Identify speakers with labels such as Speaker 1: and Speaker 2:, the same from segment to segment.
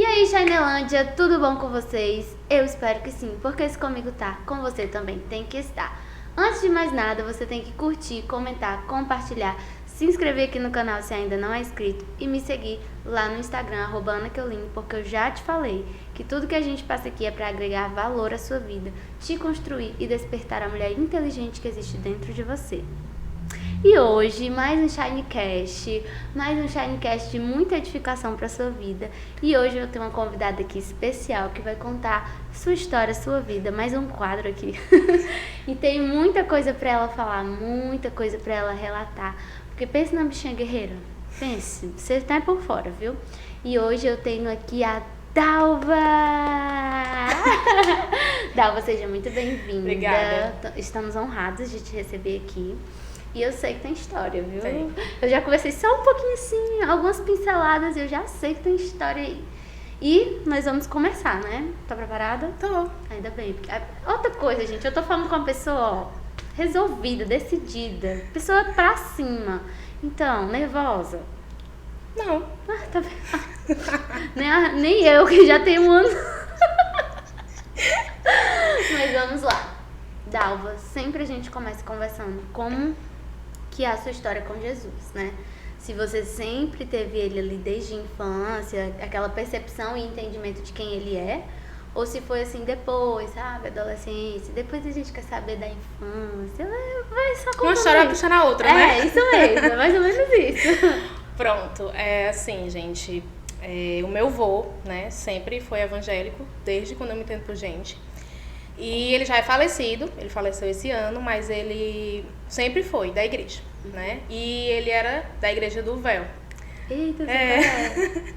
Speaker 1: aí, Chinelândia, tudo bom com vocês? Eu espero que sim, porque se comigo tá, com você também tem que estar. Antes de mais nada, você tem que curtir, comentar, compartilhar, se inscrever aqui no canal se ainda não é inscrito e me seguir lá no Instagram, @AnaKeoline, porque eu já te falei que tudo que a gente passa aqui é para agregar valor à sua vida, te construir e despertar a mulher inteligente que existe dentro de você. E hoje, mais um Shinecast de muita edificação para sua vida. E hoje eu tenho uma convidada aqui especial que vai contar sua história, sua vida, mais um quadro aqui. E tem muita coisa para ela falar, muita coisa para ela relatar. Porque pense na bichinha guerreira, pense, você tá por fora, viu? E hoje eu tenho aqui a Dalva! Dalva, seja muito bem-vinda.
Speaker 2: Obrigada.
Speaker 1: Estamos honrados de te receber aqui. E eu sei que tem história, viu?
Speaker 2: Tem.
Speaker 1: Eu já conversei só um pouquinho assim, algumas pinceladas, eu já sei que tem história aí. E nós vamos começar, né? Tá preparada?
Speaker 2: Tô.
Speaker 1: Ainda bem. Porque... Outra coisa, gente, eu tô falando com uma pessoa, ó, resolvida, decidida, pessoa pra cima. Então, nervosa?
Speaker 2: Não.
Speaker 1: Ah, tá vendo? Nem eu, que já tenho um ano. Mas vamos lá. Dalva, sempre a gente começa conversando como que é a sua história com Jesus, né? Se você sempre teve ele ali desde a infância, aquela percepção e entendimento de quem ele é, ou se foi assim depois, sabe, adolescência, depois a gente quer saber da infância, vai só
Speaker 2: Uma história vai puxando a outra, né?
Speaker 1: É, isso mesmo, é mais ou menos isso.
Speaker 2: Pronto, é assim, gente, o meu vô, né, sempre foi evangélico, desde quando eu me entendo por gente. E ele já é falecido, ele faleceu esse ano, mas ele sempre foi da igreja, né? E ele era da igreja do véu.
Speaker 1: Eita, você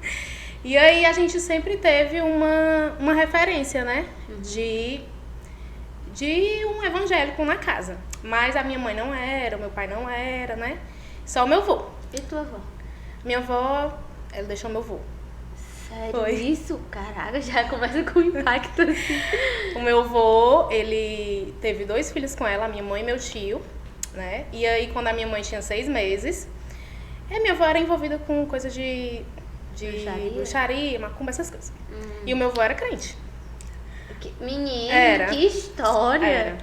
Speaker 2: E aí a gente sempre teve uma referência, né? De um evangélico na casa. Mas a minha mãe não era, o meu pai não era, né? Só o meu vô.
Speaker 1: E tua avó?
Speaker 2: Minha avó, ela deixou meu vô.
Speaker 1: Sério?
Speaker 2: Foi.
Speaker 1: Isso? Caraca, já começa com impacto assim.
Speaker 2: O meu avô, ele teve 2 filhos com ela, a minha mãe e meu tio, né? E aí, quando a minha mãe tinha 6 meses, minha avó era envolvida com coisas de bruxaria, macumba, essas coisas. E o meu avô era crente.
Speaker 1: Menino,
Speaker 2: Era.
Speaker 1: que história!
Speaker 2: Era.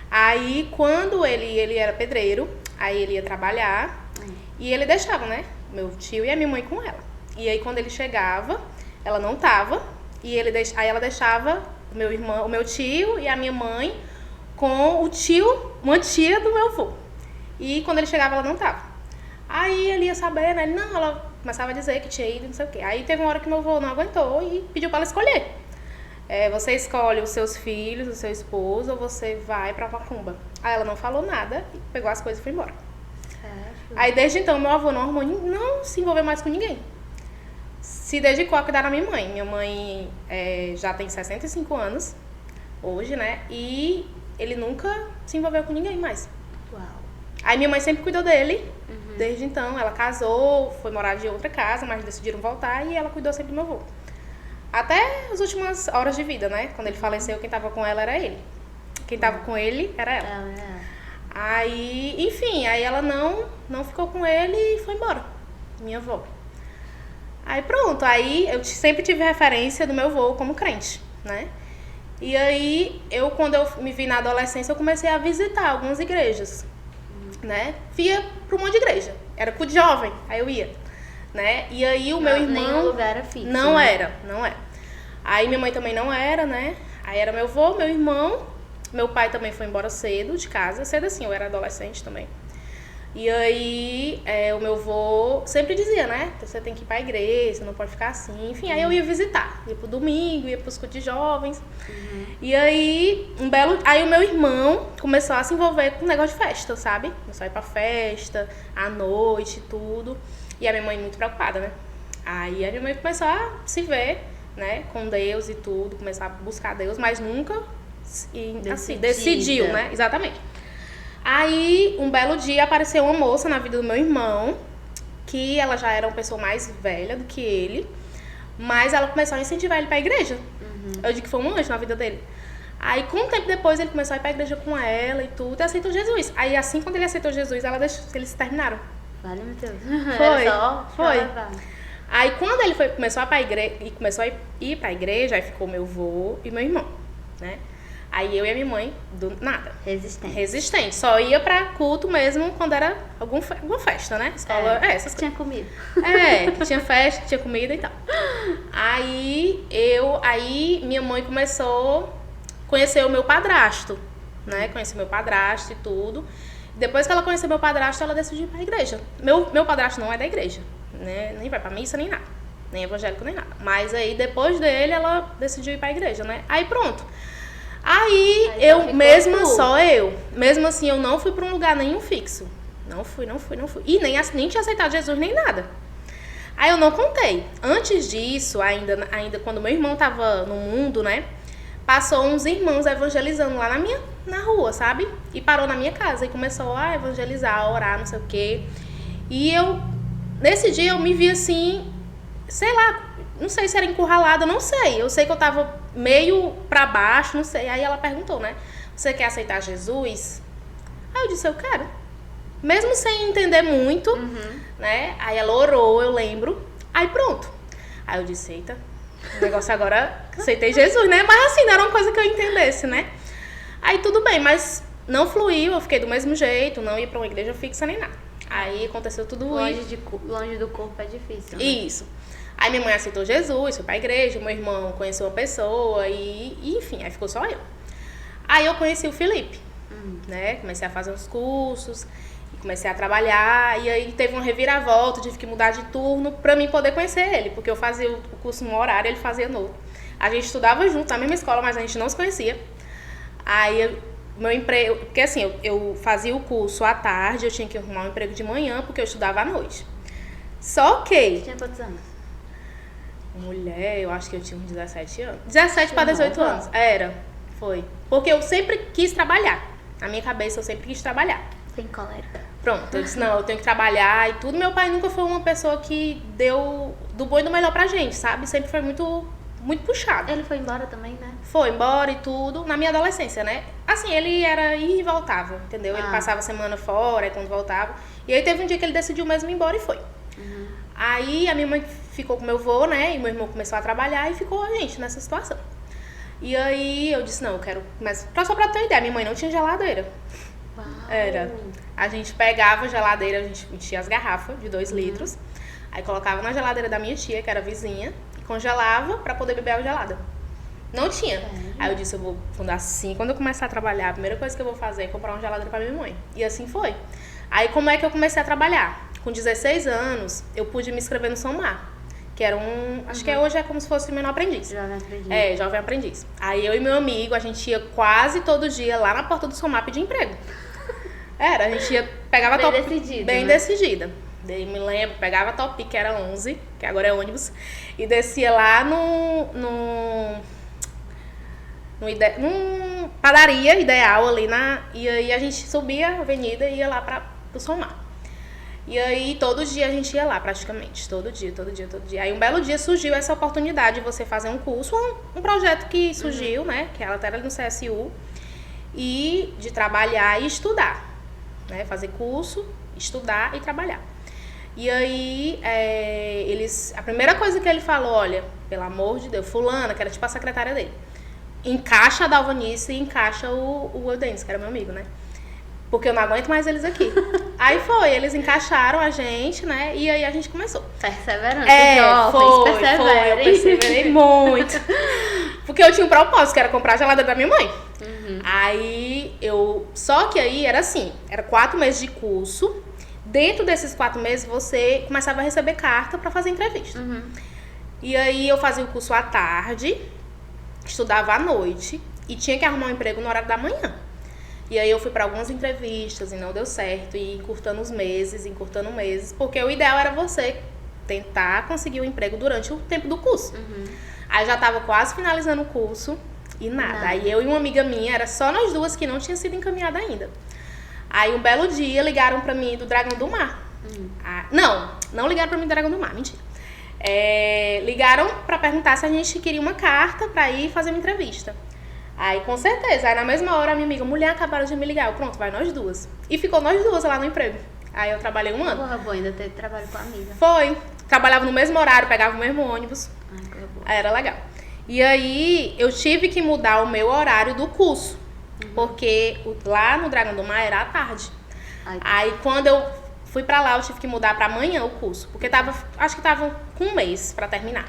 Speaker 2: Aí, quando ele era pedreiro, aí ele ia trabalhar e ele deixava, né? Meu tio e a minha mãe com ela. E aí, quando ele chegava, ela não tava, e aí ela deixava o meu irmão, o meu tio e a minha mãe com o tio, uma tia do meu avô. E quando ele chegava, ela não tava. Aí ele ia saber, né? Ela começava a dizer que tinha ido, não sei o quê. Aí teve uma hora que meu avô não aguentou e pediu pra ela escolher. Você escolhe os seus filhos, o seu esposo, ou você vai pra macumba. Aí ela não falou nada, e pegou as coisas e foi embora. Aí desde então, meu avô não se envolveu mais com ninguém. Se dedicou a cuidar da minha mãe. Minha mãe já tem 65 anos, hoje, né? E ele nunca se envolveu com ninguém mais.
Speaker 1: Uau.
Speaker 2: Aí minha mãe sempre cuidou dele, desde então. Ela casou, foi morar de outra casa, mas decidiram voltar e ela cuidou sempre do meu avô. Até as últimas horas de vida, né? Quando ele faleceu, quem tava com ela era ele. Quem tava com ele era ela. Aí, enfim, aí ela não ficou com ele e foi embora. Minha avó. Aí pronto, aí eu sempre tive referência do meu avô como crente, né? E aí, quando eu me vi na adolescência, eu comecei a visitar algumas igrejas, né? Ia pra um monte de igreja, era culto de jovem, aí eu ia, né? E aí o meu irmão...
Speaker 1: Nenhum lugar era fixo.
Speaker 2: Não era. Aí minha mãe também não era, né? Aí era meu avô, meu irmão, meu pai também foi embora cedo de casa, cedo assim, eu era adolescente também. E aí, o meu avô sempre dizia, né? Você tem que ir pra igreja, não pode ficar assim. Enfim, aí eu ia visitar. Ia pro domingo, ia pros cultos de jovens. E aí, aí o meu irmão começou a se envolver com um negócio de festa, sabe? Começou a ir pra festa, à noite, tudo. E a minha mãe muito preocupada, né? Aí a minha mãe começou a se ver, né? Com Deus e tudo. Começar a buscar Deus, mas nunca assim, decidiu, né? Exatamente. Aí, um belo dia, apareceu uma moça na vida do meu irmão, que ela já era uma pessoa mais velha do que ele, mas ela começou a incentivar ele pra igreja. Eu digo que foi um anjo na vida dele. Aí, com um tempo depois, ele começou a ir pra igreja com ela e tudo, e aceitou Jesus. Aí, assim, quando ele aceitou Jesus, eles se terminaram.
Speaker 1: Vale, meu Deus.
Speaker 2: Foi.
Speaker 1: Era só
Speaker 2: Foi. Aí quando ele começou a ir pra igreja, aí ficou meu avô e meu irmão, né? Aí eu e a minha mãe, do nada. Resistente. Só ia pra culto mesmo quando era alguma festa, né? Escola, essas
Speaker 1: tinha comida.
Speaker 2: Que tinha festa, que tinha comida e tal. Aí minha mãe começou a conhecer o meu padrasto, né? Conhecer meu padrasto e tudo. Depois que ela conheceu meu padrasto, ela decidiu ir pra igreja. Meu padrasto não é da igreja, né? Nem vai pra missa, nem nada. Nem evangélico, nem nada. Mas aí, depois dele, ela decidiu ir pra igreja, né? Aí pronto. Aí mesmo assim, eu não fui pra um lugar nenhum fixo. Não fui. E nem tinha aceitado Jesus, nem nada. Aí eu não contei. Antes disso, ainda quando meu irmão tava no mundo, né? Passou uns irmãos evangelizando lá na rua, sabe? E parou na minha casa e começou a evangelizar, a orar, não sei o quê. E nesse dia eu me vi assim, sei lá, não sei se era encurralada, não sei. Eu sei que eu tava meio pra baixo, não sei. Aí ela perguntou, né? Você quer aceitar Jesus? Aí eu disse, eu quero. Mesmo sem entender muito, né? Aí ela orou, eu lembro. Aí pronto. Aí eu disse, eita, o negócio agora, aceitei Jesus, né? Mas assim, não era uma coisa que eu entendesse, né? Aí tudo bem, mas não fluiu, eu fiquei do mesmo jeito, não ia pra uma igreja fixa nem nada. Aí aconteceu tudo
Speaker 1: longe do corpo é difícil, né?
Speaker 2: Isso. Aí minha mãe aceitou Jesus, foi pra igreja, meu irmão conheceu uma pessoa enfim, aí ficou só eu. Aí eu conheci o Felipe, né? Comecei a fazer uns cursos, comecei a trabalhar, e aí teve uma reviravolta, tive que mudar de turno pra mim poder conhecer ele, porque eu fazia o curso num horário, ele fazia no outro. A gente estudava junto na mesma escola, mas a gente não se conhecia. Aí meu emprego, porque assim, eu fazia o curso à tarde, eu tinha que arrumar um emprego de manhã, porque eu estudava à noite. Só que...
Speaker 1: Você tinha quantos anos?
Speaker 2: Mulher, eu acho que eu tinha uns 17 anos. 17 para 18 anos. Foi. Porque eu sempre quis trabalhar. Na minha cabeça eu sempre quis trabalhar.
Speaker 1: Sem colérica.
Speaker 2: Pronto, eu disse, não, eu tenho que trabalhar e tudo. Meu pai nunca foi uma pessoa que deu do bom e do melhor pra gente, sabe? Sempre foi muito puxado.
Speaker 1: Ele foi embora também, né?
Speaker 2: Foi embora e tudo, na minha adolescência, né? Assim, ele era ir e voltava, entendeu? Ele passava a semana fora, e quando voltava. E aí teve um dia que ele decidiu mesmo ir embora e foi. Aí a minha mãe ficou com meu avô, né? E meu irmão começou a trabalhar e ficou a gente nessa situação. E aí eu disse, não, eu quero... Mas só pra ter uma ideia, minha mãe não tinha geladeira.
Speaker 1: Uau.
Speaker 2: Era. A gente pegava a geladeira, a gente enchia as garrafas de 2 litros. Aí colocava na geladeira da minha tia, que era vizinha, e congelava pra poder beber água gelada. Não tinha. Aí eu disse, eu vou fundar assim, quando eu começar a trabalhar, a primeira coisa que eu vou fazer é comprar uma geladeira pra minha mãe. E assim foi. Aí como é que eu comecei a trabalhar? Com 16 anos, eu pude me inscrever no Somar, que era acho que hoje é como se fosse menor aprendiz.
Speaker 1: Jovem aprendiz.
Speaker 2: Jovem aprendiz. Aí eu e meu amigo, a gente ia quase todo dia lá na porta do Somar pedir emprego. A gente ia, pegava
Speaker 1: bem
Speaker 2: top...
Speaker 1: decidida,
Speaker 2: Bem
Speaker 1: né?
Speaker 2: decidida. Daí me lembro, pegava top, que era 11, que agora é ônibus, e descia lá num padaria ideal ali e aí a gente subia a avenida e ia lá pro Somar. E aí todo dia a gente ia lá praticamente, todo dia. Aí um belo dia surgiu essa oportunidade de você fazer um curso, um projeto que surgiu, né, que ela até era no CSU, e de trabalhar e estudar, né, fazer curso, estudar e trabalhar. E aí, a primeira coisa que ele falou, olha, pelo amor de Deus, fulana, que era tipo a secretária dele, encaixa a Dalvanice e encaixa o Eudenis, que era meu amigo, né? Porque eu não aguento mais eles aqui. Aí eles encaixaram a gente, né? E aí a gente começou.
Speaker 1: Perseverante,
Speaker 2: eu perseverei muito. Porque eu tinha um propósito, que era comprar a geladeira da minha mãe. Aí só que aí era assim, era 4 meses de curso. Dentro desses 4 meses, você começava a receber carta pra fazer entrevista. E aí eu fazia o curso à tarde, estudava à noite e tinha que arrumar um emprego no horário da manhã. E aí eu fui para algumas entrevistas e não deu certo, e encurtando meses, porque o ideal era você tentar conseguir um emprego durante o tempo do curso. Aí já tava quase finalizando o curso e nada. Aí eu e uma amiga minha, era só nós duas que não tinha sido encaminhada ainda. Aí um belo dia ligaram pra mim do Dragão do Mar. Não ligaram pra mim do Dragão do Mar, mentira. Ligaram pra perguntar se a gente queria uma carta pra ir fazer uma entrevista. Aí, com certeza. Aí, na mesma hora, a minha amiga, mulher, acabaram de me ligar. Pronto, vai nós duas. E ficou nós duas lá no emprego. Aí, eu trabalhei 1 ano.
Speaker 1: Porra, boa, ainda teve trabalho com a amiga.
Speaker 2: Foi. trabalhava no mesmo horário, pegava o mesmo ônibus.
Speaker 1: Ai, que boa.
Speaker 2: Aí era legal. E aí eu tive que mudar o meu horário do curso, porque lá no Dragão do Mar era à tarde.
Speaker 1: Ai,
Speaker 2: Aí quando eu fui pra lá, eu tive que mudar pra amanhã o curso, porque acho que tava com um mês pra terminar.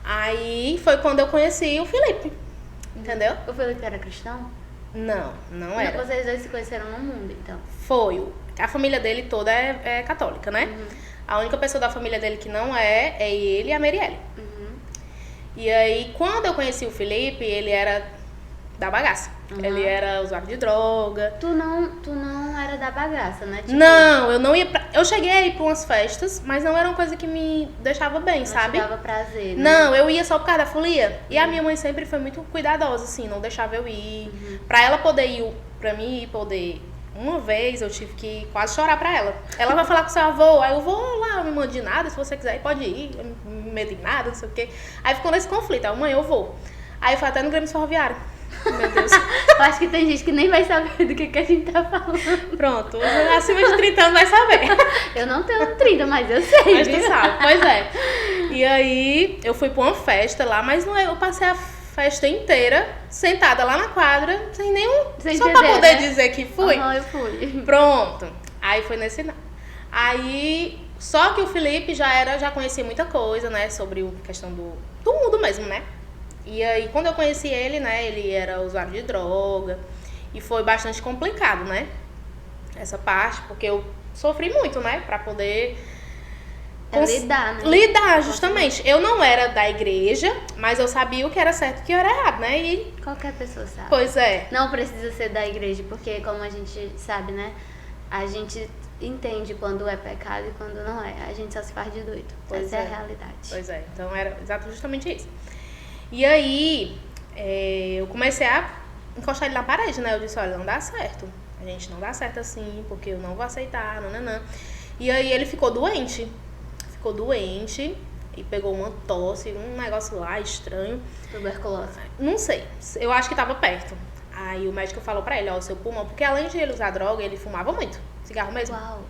Speaker 2: Aí foi quando eu conheci o Felipe, entendeu?
Speaker 1: O Felipe era cristão?
Speaker 2: Não era.
Speaker 1: Vocês dois se conheceram no mundo, então.
Speaker 2: A família dele toda é católica, né? A única pessoa da família dele que não é ele e a Marielle. E aí, quando eu conheci o Felipe, ele era da bagaça. Ele era usuário de droga.
Speaker 1: Tu não era da bagaça, né? Tipo,
Speaker 2: Não, eu não ia eu cheguei a ir pra umas festas, mas não era uma coisa que me deixava bem, sabe?
Speaker 1: Não te dava prazer, né?
Speaker 2: Não, eu ia só por causa da folia. E a minha mãe sempre foi muito cuidadosa, assim, não deixava eu ir. Pra ela poder ir, pra mim poder... Uma vez eu tive que quase chorar pra ela. Ela vai falar com seu avô, aí eu vou lá, não me mando de nada, se você quiser ir, pode ir, eu não me medo de nada, não sei o quê. Aí ficou nesse conflito, aí mãe, eu vou. Aí eu fui até no Grêmio Ferroviário. Meu Deus.
Speaker 1: Eu acho que tem gente que nem vai saber do que a gente tá falando.
Speaker 2: Pronto, acima de 30 anos vai saber.
Speaker 1: Eu não tenho 30, mas eu sei.
Speaker 2: Mas tu
Speaker 1: viu?
Speaker 2: sabe, pois é. E aí eu fui pra uma festa lá, mas não é, eu passei a festa inteira sentada lá na quadra, sem nenhum...
Speaker 1: Sem
Speaker 2: só
Speaker 1: entender,
Speaker 2: pra poder
Speaker 1: né?
Speaker 2: dizer que fui.
Speaker 1: Eu fui.
Speaker 2: Pronto. Aí foi nesse... Aí, só que o Felipe já conhecia muita coisa, né, sobre a questão do mundo mesmo, né? E aí, quando eu conheci ele, né, ele era usuário de droga. E foi bastante complicado, né? Essa parte, porque eu sofri muito, né, pra poder...
Speaker 1: Lidar, né?
Speaker 2: Lidar, justamente. Eu não era da igreja, mas eu sabia o que era certo e o que era errado, né? E...
Speaker 1: Qualquer pessoa sabe.
Speaker 2: Pois é.
Speaker 1: Não precisa ser da igreja, porque como a gente sabe, né? A gente entende quando é pecado e quando não é. A gente só se faz de doido. Essa é a realidade.
Speaker 2: Pois é. Então era justamente isso. E aí, eu comecei a encostar ele na parede, né? Eu disse, olha, não dá certo. A gente não dá certo assim, porque eu não vou aceitar, nananã. E aí ele ficou doente e pegou uma tosse, um negócio lá estranho.
Speaker 1: Tuberculose.
Speaker 2: Não sei, eu acho que tava perto. Aí o médico falou pra ele, ó, o seu pulmão, porque além de ele usar droga, ele fumava muito, cigarro mesmo.
Speaker 1: Uau.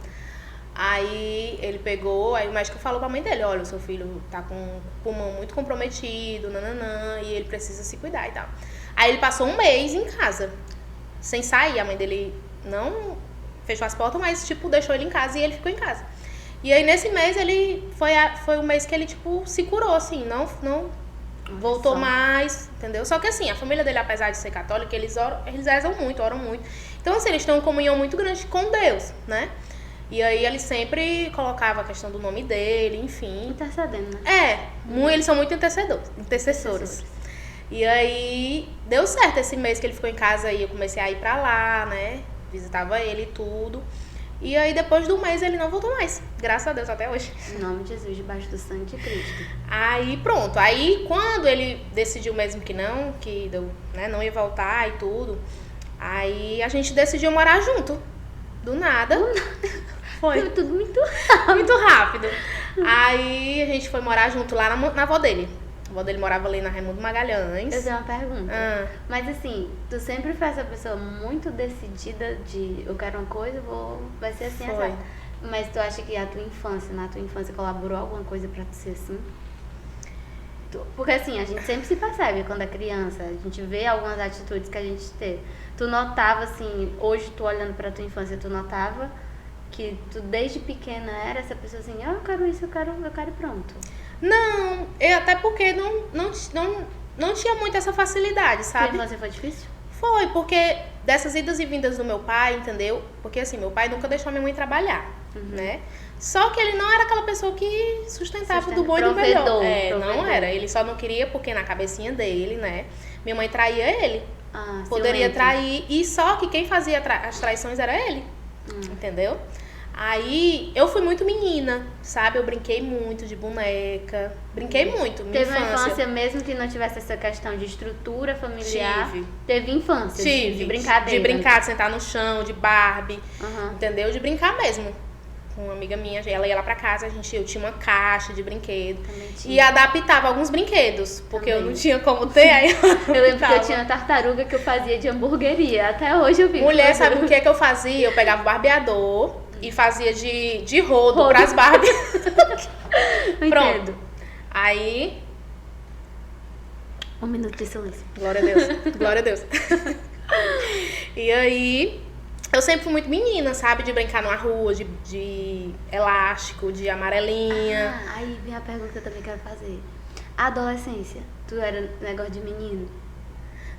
Speaker 2: Aí ele pegou, aí o médico falou pra mãe dele, olha, o seu filho tá com o pulmão muito comprometido, nananã, e ele precisa se cuidar e tal. Aí ele passou um mês em casa, sem sair, a mãe dele não fechou as portas, mas tipo, deixou ele em casa e ele ficou em casa. E aí nesse mês ele foi o mês que ele tipo se curou, assim, não voltou mais, entendeu? Só que assim, a família dele, apesar de ser católica, eles rezam muito, oram muito. Então assim, eles têm uma comunhão muito grande com Deus, né? E aí ele sempre colocava a questão do nome dele, enfim.
Speaker 1: Intercedendo, né?
Speaker 2: Eles são muito intercessores. E aí deu certo esse mês que ele ficou em casa, aí eu comecei a ir pra lá, né? Visitava ele e tudo. E aí, depois do mês, ele não voltou mais. Graças a Deus, até hoje.
Speaker 1: Em nome de Jesus, debaixo do sangue de Cristo.
Speaker 2: Aí, pronto. Aí, quando ele decidiu mesmo que não ia voltar e tudo, aí a gente decidiu morar junto. Do nada. Foi.
Speaker 1: Tudo muito rápido.
Speaker 2: Muito rápido. Aí, a gente foi morar junto lá na avó dele. A avó dele morava ali na Raimundo Magalhães.
Speaker 1: Eu tenho uma pergunta. Mas assim, tu sempre foi essa pessoa muito decidida de eu quero uma coisa, vai ser assim,
Speaker 2: Foi.
Speaker 1: assim. Mas tu acha que na tua infância colaborou alguma coisa pra tu ser assim? Porque assim, a gente sempre se percebe quando é criança, a gente vê algumas atitudes que a gente tem. Tu notava assim, hoje tu olhando pra tua infância, tu notava que tu desde pequena era essa pessoa assim, eu quero isso, eu quero e pronto.
Speaker 2: Não, até porque não tinha muito essa facilidade, sabe?
Speaker 1: Tua infância foi difícil?
Speaker 2: Foi, porque dessas idas e vindas do meu pai, entendeu? Porque assim, meu pai nunca deixou minha mãe trabalhar, né? Só que ele não era aquela pessoa que sustentava do bom e do melhor. Não era. Ele só não queria porque na cabecinha dele, né? Minha mãe traía ele. Poderia trair. E só que quem fazia as traições era ele. Entendeu? Aí, eu fui muito menina, sabe? Eu brinquei muito de boneca. Brinquei muito, minha
Speaker 1: Teve
Speaker 2: infância.
Speaker 1: uma infância mesmo que não tivesse essa questão de estrutura familiar?
Speaker 2: Tive.
Speaker 1: Teve infância?
Speaker 2: Tive.
Speaker 1: De brincadeira?
Speaker 2: De brincar, de sentar no chão, de Barbie. Entendeu? De brincar mesmo. Com uma amiga minha, ela ia lá pra casa, eu tinha uma caixa de brinquedo. E adaptava alguns brinquedos, porque eu não tinha como ter, aí
Speaker 1: eu lembro que eu tinha tartaruga que eu fazia de hamburgueria. Até hoje eu vi.
Speaker 2: Mulher, sabe o que eu fazia? Eu pegava o barbeador, e fazia de rodo pras Barbie. Pronto. Aí...
Speaker 1: Um minuto de silêncio.
Speaker 2: Glória a Deus. Glória a Deus. E aí, eu sempre fui muito menina, sabe? De brincar numa rua, de elástico, de amarelinha.
Speaker 1: Aí vem a pergunta que eu também quero fazer. A adolescência, tu era negócio de menino?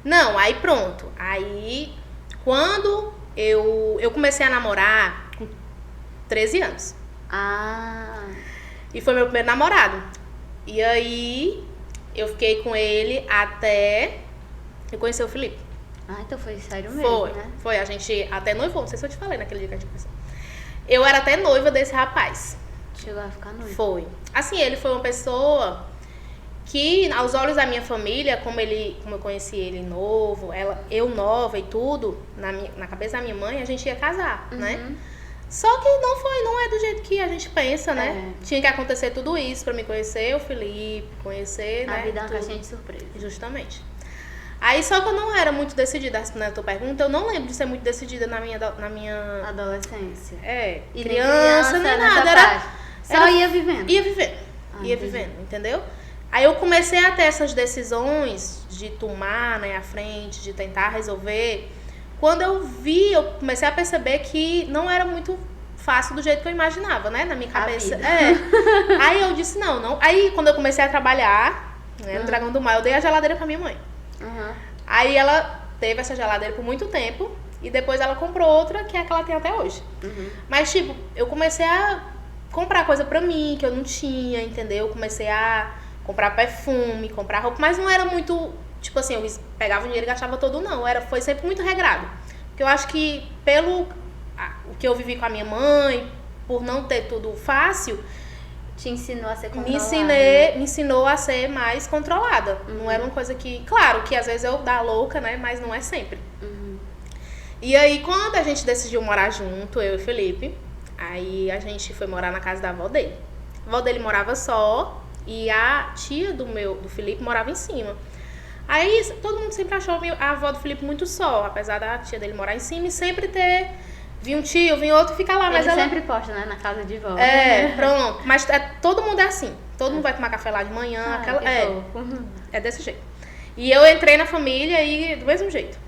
Speaker 2: Não, aí pronto. Aí, quando eu comecei a namorar com 13 anos. E foi meu primeiro namorado. E aí, eu fiquei com ele até eu conhecer o Felipe.
Speaker 1: Então foi sério mesmo, né?
Speaker 2: Foi. A gente até noivou. Não sei se eu te falei naquele dia que a gente conversou. Eu era até noiva desse rapaz.
Speaker 1: Chegou a ficar noiva?
Speaker 2: Foi. Assim, ele foi uma pessoa que, aos olhos da minha família, como eu conheci ele novo, eu nova e tudo, na cabeça da minha mãe, a gente ia casar, né? Só que não é do jeito que a gente pensa, né? Tinha que acontecer tudo isso pra me conhecer o Felipe, conhecer,
Speaker 1: A
Speaker 2: né?
Speaker 1: vida é uma caixinha de surpresa.
Speaker 2: Justamente. Aí, só que eu não era muito decidida, na tua pergunta, eu não lembro de ser muito decidida na minha
Speaker 1: Adolescência.
Speaker 2: E criança, nem nada.
Speaker 1: Só ia vivendo.
Speaker 2: Ia vivendo, entendeu? Aí eu comecei a ter essas decisões de tomar, né, à frente, de tentar resolver. Quando eu comecei a perceber que não era muito fácil do jeito que eu imaginava, né, na minha cabeça. Aí eu disse, não. Aí quando eu comecei a trabalhar, né, no Dragão do Mar, eu dei a geladeira pra minha mãe. Aí ela teve essa geladeira por muito tempo e depois ela comprou outra, que é a que ela tem até hoje. Mas, tipo, eu comecei a comprar coisa pra mim que eu não tinha, entendeu? Eu comecei a comprar perfume, comprar roupa, mas não era muito, tipo assim, eu pegava o dinheiro e gastava todo, não. Foi sempre muito regrado. Porque eu acho que o que eu vivi com a minha mãe, por não ter tudo fácil,
Speaker 1: te ensinou a ser controlada.
Speaker 2: Me ensinou a ser mais controlada. Não era uma coisa que... Claro que às vezes eu dá louca, né? Mas não é sempre. E aí, quando a gente decidiu morar junto, eu e o Felipe, aí a gente foi morar na casa da avó dele. A avó dele morava só e a tia do Felipe morava em cima. Aí, todo mundo sempre achou a avó do Felipe muito só, apesar da tia dele morar em cima e sempre ter... Vi um tio, vi outro, fica lá, mas ela...
Speaker 1: sempre posta, né, na casa de vó.
Speaker 2: Pronto. Mas todo mundo é assim. Todo mundo vai tomar café lá de manhã. É desse jeito. E eu entrei na família e do mesmo jeito.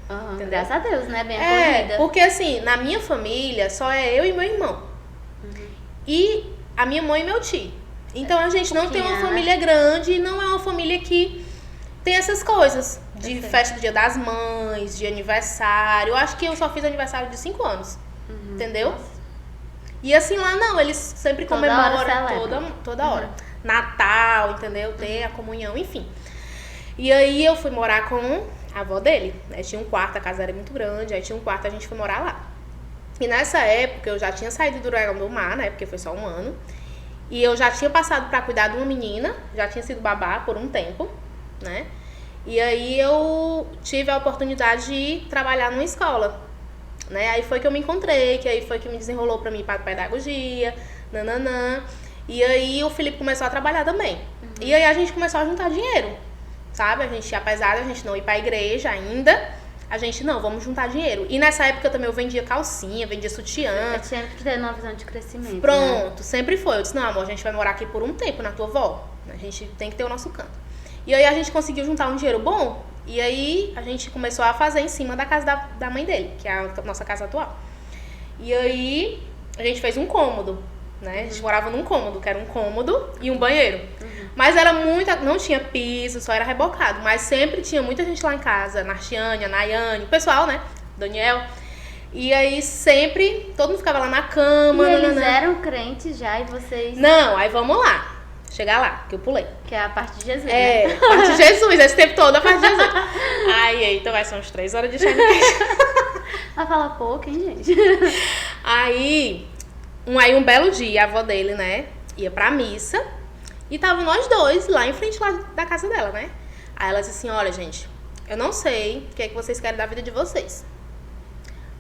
Speaker 1: Graças a Deus, né? Bem acolhida.
Speaker 2: Porque assim, na minha família só é eu e meu irmão. E a minha mãe e meu tio. Então a gente não tem uma família grande e não é uma família que tem essas coisas. De festa do Dia das Mães, de aniversário. Eu acho que eu só fiz aniversário de 5 anos. Entendeu? E assim lá não, eles sempre comemoram toda hora. Natal, entendeu? Tem a comunhão, enfim. E aí eu fui morar com a avó dele. Né? Tinha um quarto, a casa era muito grande, aí tinha um quarto, a gente foi morar lá. E nessa época eu já tinha saído do Dragão do Mar, né? Porque foi só 1 ano. E eu já tinha passado pra cuidar de uma menina, já tinha sido babá por um tempo, né? E aí eu tive a oportunidade de trabalhar numa escola. Né? Aí foi que eu me encontrei, que aí foi que me desenrolou pra mim ir pra pedagogia, nananã. E aí o Felipe começou a trabalhar também. E aí a gente começou a juntar dinheiro, sabe? Apesar de a gente não ir pra igreja ainda, a gente, vamos juntar dinheiro. E nessa época também eu vendia calcinha, vendia sutiã.
Speaker 1: Eu tinha que ter uma visão de crescimento.
Speaker 2: Pronto, né? Sempre foi. Eu disse, não, amor, a gente vai morar aqui por um tempo na tua avó. A gente tem que ter o nosso canto. E aí a gente conseguiu juntar um dinheiro bom. E aí a gente começou a fazer em cima da casa da mãe dele, que é a nossa casa atual. E aí a gente fez um cômodo, né? A gente morava num cômodo, que era um cômodo e um banheiro. Mas era não tinha piso, só era rebocado. Mas sempre tinha muita gente lá em casa, Narciane, a Nayane, o pessoal, né? Daniel. E aí sempre, todo mundo ficava lá na cama.
Speaker 1: E eles eram crentes já e vocês...
Speaker 2: Não, aí vamos lá. Chegar lá, que eu pulei.
Speaker 1: Que é a parte de Jesus, né?
Speaker 2: A parte de Jesus, esse tempo todo a parte de Jesus. Então vai ser uns 3 horas de Shine.
Speaker 1: Vai falar pouco, hein, gente?
Speaker 2: Aí um belo dia, a avó dele, né, ia pra missa. E estavam nós dois lá em frente lá da casa dela, né? Aí ela disse assim, olha, gente, eu não sei o que é que vocês querem da vida de vocês.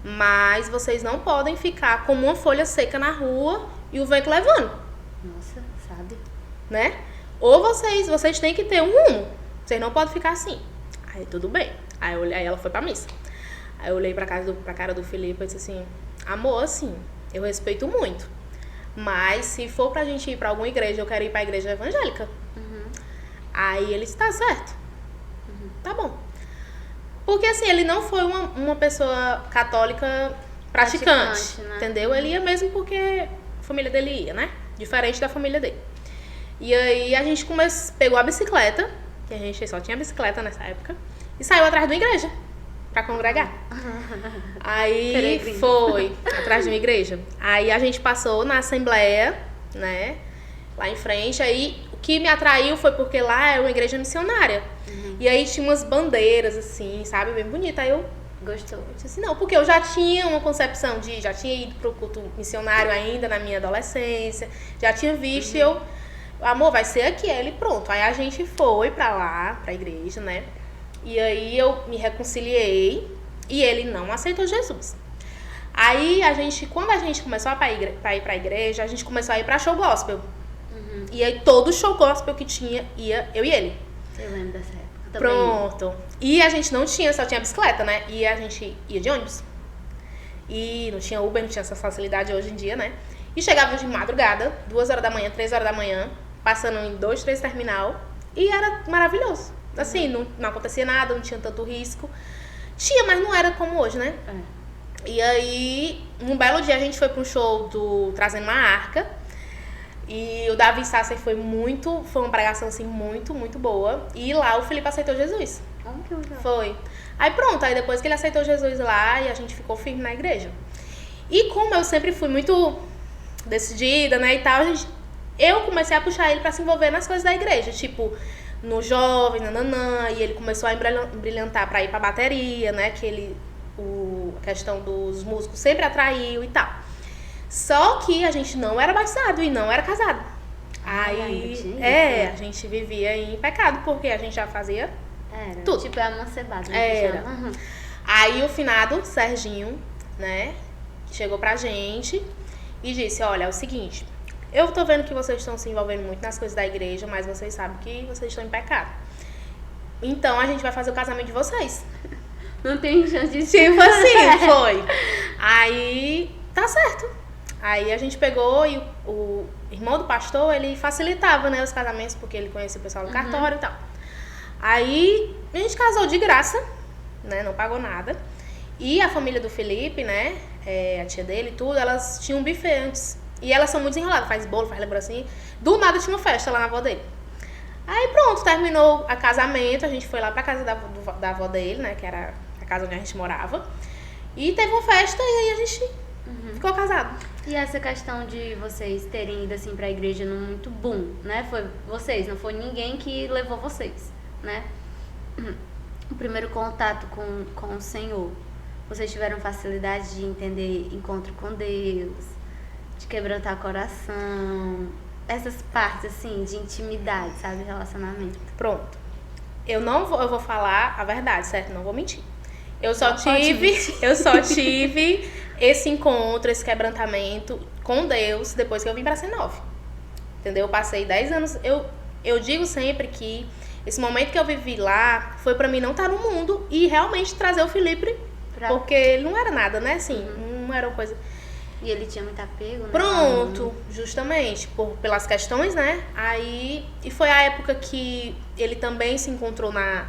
Speaker 2: Mas vocês não podem ficar como uma folha seca na rua e o vento levando.
Speaker 1: Nossa, sabe?
Speaker 2: Né? Ou vocês têm que ter um rumo. Vocês não podem ficar assim. Aí tudo bem. Aí ela foi pra missa. Aí eu olhei pra cara do Felipe e disse assim, amor, assim, eu respeito muito. Mas se for pra gente ir pra alguma igreja, eu quero ir pra igreja evangélica. Aí ele está certo. Tá bom. Porque assim, ele não foi uma pessoa católica praticante, né? Entendeu? Ele ia mesmo porque a família dele ia, né? Diferente da família dele. E aí a gente pegou a bicicleta, que a gente só tinha bicicleta nessa época, e saiu atrás de uma igreja pra congregar. Aí
Speaker 1: Peregrino.
Speaker 2: foi atrás de uma igreja. Aí a gente passou na assembleia, né? Lá em frente. Aí o que me atraiu foi porque lá é uma igreja missionária. E aí tinha umas bandeiras, assim, sabe? Bem bonita. Aí eu
Speaker 1: Gostou?
Speaker 2: disse assim, não, porque eu já tinha uma concepção já tinha ido pro culto missionário ainda na minha adolescência, já tinha visto e eu, amor, vai ser aqui. Aí ele, pronto. Aí a gente foi pra lá, pra igreja, né? E aí eu me reconciliei e ele não aceitou Jesus. Aí quando a gente começou a ir pra igreja, a gente começou a ir pra show gospel. E aí todo show gospel que tinha, ia eu e ele.
Speaker 1: Eu lembro dessa época também.
Speaker 2: Pronto. E a gente só tinha bicicleta, né? E a gente ia de ônibus. E não tinha Uber, não tinha essa facilidade hoje em dia, né? E chegávamos de madrugada, 2 horas da manhã, 3 horas da manhã, passando em 2, 3 terminal. E era maravilhoso. Assim, não acontecia nada, não tinha tanto risco. Tinha, mas não era como hoje, né? E aí, um belo dia a gente foi pra um show do Trazendo uma Arca. E o Davi Sasser foi uma pregação assim muito, muito boa. E lá o Felipe aceitou Jesus.
Speaker 1: Que legal.
Speaker 2: Foi. Aí pronto, aí depois que ele aceitou Jesus lá, e a gente ficou firme na igreja. E como eu sempre fui muito decidida, né, e tal, eu comecei a puxar ele pra se envolver nas coisas da igreja, tipo, no jovem, nananã, e ele começou a brilhantar pra ir pra bateria, né, que a questão dos músicos sempre atraiu e tal. Só que a gente não era batizado e não era casado. Aí, a gente vivia em pecado, porque a gente já fazia tudo.
Speaker 1: Tipo, é amancebado,
Speaker 2: né? Era. Aí o finado Serginho, né, chegou pra gente e disse, olha, é o seguinte, eu tô vendo que vocês estão se envolvendo muito nas coisas da igreja, mas vocês sabem que vocês estão em pecado. Então a gente vai fazer o casamento de vocês.
Speaker 1: Não tem chance de
Speaker 2: tipo assim, foi. Aí, tá certo. Aí a gente pegou e o irmão do pastor, ele facilitava, né, os casamentos, porque ele conhecia o pessoal do cartório e tal. Aí a gente casou de graça, né, não pagou nada. E a família do Felipe, né, a tia dele e tudo, elas tinham um buffet antes. E elas são muito desenroladas, faz bolo, faz lembrancinha. Do nada tinha uma festa lá na avó dele. Aí pronto, terminou o casamento, a gente foi lá pra casa da avó dele, né, que era a casa onde a gente morava. E teve uma festa e aí a gente ficou casado.
Speaker 1: E essa questão de vocês terem ido assim pra igreja no muito boom, né? Foi vocês, não foi ninguém que levou vocês, né? O primeiro contato com o Senhor. Vocês tiveram facilidade de entender encontro com Deus, de quebrantar coração, essas partes assim de intimidade, sabe? Relacionamento.
Speaker 2: Pronto. Eu vou falar a verdade, certo? Não vou mentir. Eu só tive esse encontro, esse quebrantamento com Deus depois que eu vim pra C9. Entendeu? Eu passei 10 anos. Eu digo sempre que esse momento que eu vivi lá foi pra mim não estar no mundo e realmente trazer o Felipe, porque ele não era nada, né? Assim, não era uma coisa.
Speaker 1: E ele tinha muito apego, né?
Speaker 2: Pronto, justamente, pelas questões, né? Aí, e foi a época que ele também se encontrou na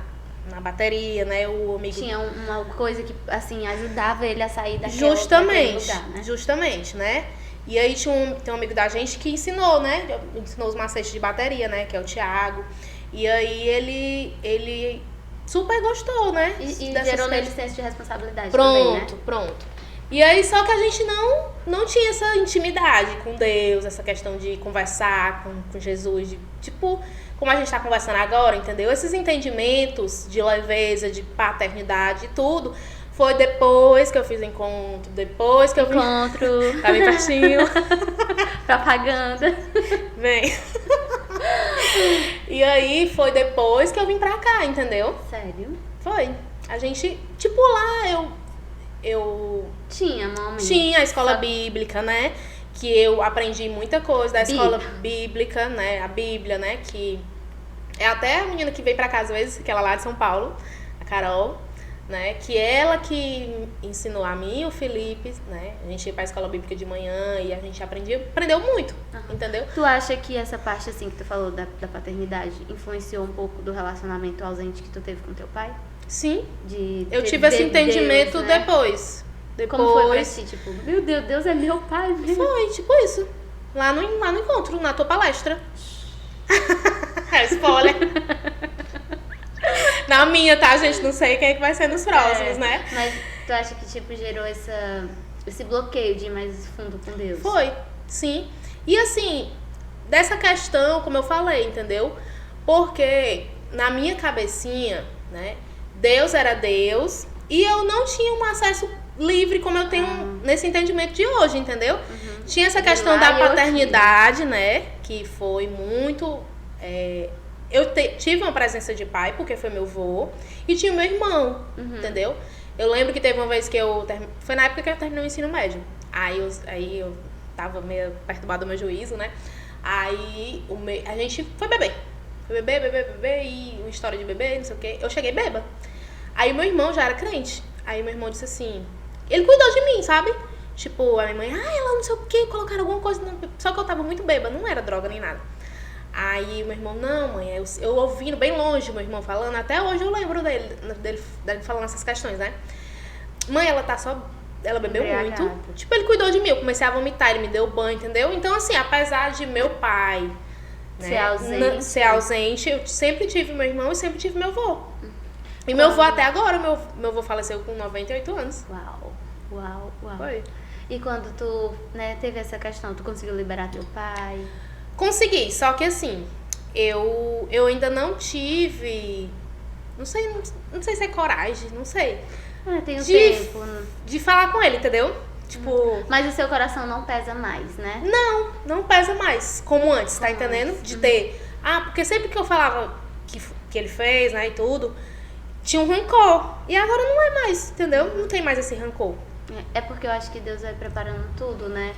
Speaker 2: bateria, né? O amigo... Tinha
Speaker 1: uma coisa que, assim, ajudava ele a sair daquele lugar, né?
Speaker 2: Justamente, né? E aí tem um amigo da gente que ensinou, né? Ensinou os macetes de bateria, né? Que é o Thiago. E aí ele super gostou, né?
Speaker 1: E gerou nele senso de responsabilidade
Speaker 2: também, né?
Speaker 1: Pronto.
Speaker 2: E aí, só que a gente não tinha essa intimidade com Deus, essa questão de conversar com Jesus, de, tipo, como a gente tá conversando agora, entendeu? Esses entendimentos de leveza, de paternidade e tudo, foi depois que eu fiz o encontro, depois que eu
Speaker 1: Encontro.
Speaker 2: Tá bem pertinho.
Speaker 1: Propaganda.
Speaker 2: Vem. E aí, foi depois que eu vim pra cá, entendeu?
Speaker 1: Sério?
Speaker 2: Foi. A gente, tipo, lá eu tinha a escola bíblica, né? Que eu aprendi muita coisa da escola bíblica, né? A Bíblia, né? Que é até a menina que veio pra casa às vezes, que ela lá de São Paulo, a Carol, né? Que ela que ensinou a mim e o Felipe, né? A gente ia pra escola bíblica de manhã e a gente aprendeu muito, entendeu?
Speaker 1: Tu acha que essa parte, assim, que tu falou da paternidade influenciou um pouco do relacionamento ausente que tu teve com teu pai?
Speaker 2: Sim,
Speaker 1: De
Speaker 2: eu
Speaker 1: ter
Speaker 2: tive esse entendimento
Speaker 1: Deus, né?
Speaker 2: depois.
Speaker 1: Como foi pra ti? Tipo, meu Deus, Deus é meu pai mesmo.
Speaker 2: Foi, tipo isso. Lá no encontro, na tua palestra. É spoiler. Na minha, tá, gente? Não sei quem é que vai ser nos próximos, né?
Speaker 1: Mas tu acha que, tipo, gerou esse bloqueio de ir mais fundo com Deus?
Speaker 2: Foi, sim. E assim, dessa questão, como eu falei, entendeu? Porque na minha cabecinha, né? Deus era Deus e eu não tinha um acesso livre como eu tenho nesse entendimento de hoje, entendeu? Tinha essa questão da paternidade, né? Que foi muito... tive uma presença de pai, porque foi meu avô, e tinha o meu irmão, entendeu? Eu lembro que teve uma vez que foi na época que eu terminei o ensino médio. Aí eu tava meio perturbado do meu juízo, né? Aí a gente foi beber. Foi beber, e uma história de beber, não sei o quê. Eu cheguei bêbada. Aí meu irmão já era crente. Aí meu irmão disse assim... Ele cuidou de mim, sabe? Tipo, a minha mãe... ela não sei o quê, colocaram alguma coisa... Só que eu tava muito bêbada, não era droga nem nada. Aí meu irmão... Não, mãe... Eu ouvindo bem longe meu irmão falando... Até hoje eu lembro dele falando essas questões, né? Mãe, ela bebeu muito. Tipo, ele cuidou de mim. Eu comecei a vomitar, ele me deu banho, entendeu? Então, assim, apesar de meu pai... né, ser ausente, eu sempre tive meu irmão e sempre tive meu avô. E meu avô até agora, meu avô faleceu com 98 anos.
Speaker 1: Uau.
Speaker 2: Foi.
Speaker 1: E quando tu, né, teve essa questão, tu conseguiu liberar teu pai?
Speaker 2: Consegui, só que assim, eu ainda não tive, não sei se é coragem, não sei.
Speaker 1: Tem um tempo.
Speaker 2: De falar com ele, entendeu? Tipo...
Speaker 1: Mas o seu coração não pesa mais, né?
Speaker 2: Não pesa mais, como antes, tá entendendo? De ter... porque sempre que eu falava que ele fez, né, e tudo, tinha um rancor. E agora não é mais, entendeu? Não tem mais esse rancor.
Speaker 1: É porque eu acho que Deus vai preparando tudo, né?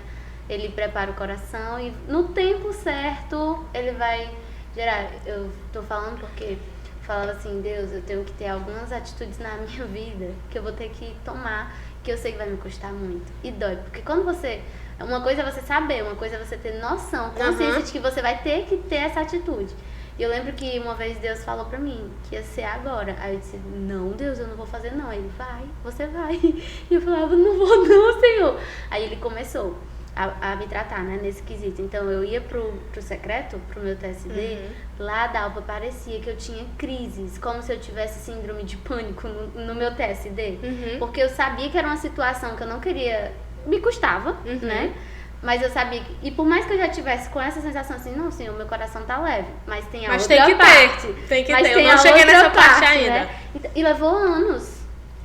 Speaker 1: Ele prepara o coração e no tempo certo ele vai gerar. Eu tô falando porque falava assim, Deus, eu tenho que ter algumas atitudes na minha vida que eu vou ter que tomar, que eu sei que vai me custar muito. E dói, porque quando você... Uma coisa é você saber, uma coisa é você ter noção, consciência de que você vai ter que ter essa atitude. E eu lembro que uma vez Deus falou pra mim que ia ser agora. Aí eu disse, não, Deus, eu não vou fazer não. Ele, vai, você vai. E eu falava, não vou não, Senhor. Aí ele começou a me tratar, né, nesse quesito. Então eu ia pro secreto, pro meu TSD, lá da Alba parecia que eu tinha crises, como se eu tivesse síndrome de pânico no meu TSD. Porque eu sabia que era uma situação que eu não queria, me custava, né? Mas eu sabia que... E por mais que eu já tivesse com essa sensação assim, não, Senhor, meu coração tá leve. Mas tem a outra parte.
Speaker 2: Tem que ter. Eu não cheguei nessa parte ainda.
Speaker 1: Né? E levou anos.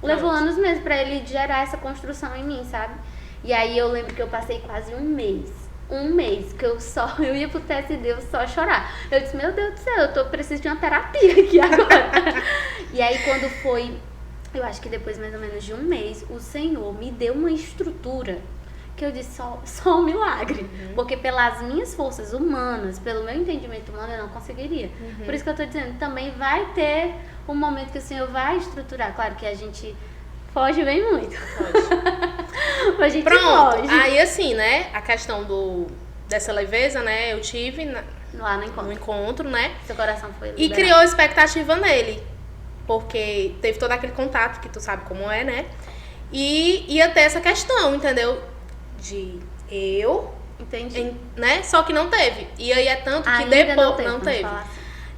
Speaker 1: Levou anos mesmo pra ele gerar essa construção em mim, sabe? E aí eu lembro que eu passei quase um mês que eu ia pro TSD, eu só chorar. Eu disse, meu Deus do céu, eu preciso de uma terapia aqui agora. E aí quando foi, eu acho que depois mais ou menos de um mês, o Senhor me deu uma estrutura que eu disse, só um milagre. Porque pelas minhas forças humanas, pelo meu entendimento humano, eu não conseguiria. Por isso que eu tô dizendo, também vai ter um momento que o Senhor vai estruturar. Claro que a gente foge bem muito. A gente foge.
Speaker 2: Aí assim, né, a questão dessa leveza, né, eu tive
Speaker 1: lá no
Speaker 2: encontro, né.
Speaker 1: Seu coração foi liberado.
Speaker 2: E criou expectativa nele. Porque teve todo aquele contato que tu sabe como é, né. E ia ter essa questão, entendeu?
Speaker 1: Entendi.
Speaker 2: Né? Só que não teve. E aí é tanto que
Speaker 1: ainda
Speaker 2: depois não teve.
Speaker 1: Assim.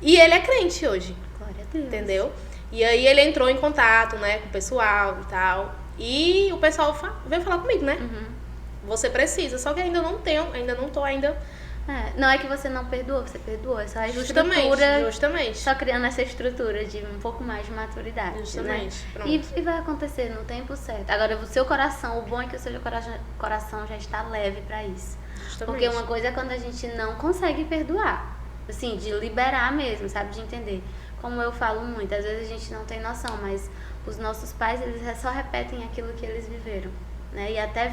Speaker 2: E ele é crente hoje.
Speaker 1: Glória a Deus.
Speaker 2: Entendeu? E aí ele entrou em contato, né, com o pessoal e tal. E o pessoal veio falar comigo, né? Você precisa. Só que ainda não tô.
Speaker 1: Não é que você não perdoou, você perdoou. É só a
Speaker 2: Justamente.
Speaker 1: Só criando essa estrutura de um pouco mais de maturidade.
Speaker 2: Justamente.
Speaker 1: Né?
Speaker 2: Pronto.
Speaker 1: E vai acontecer no tempo certo. Agora, o seu coração, o bom é que o seu coração já está leve pra isso.
Speaker 2: Justamente.
Speaker 1: Porque uma coisa é quando a gente não consegue perdoar. Assim, de liberar mesmo, sabe? De entender. Como eu falo muito, às vezes a gente não tem noção, mas os nossos pais, eles só repetem aquilo que eles viveram. Né? E até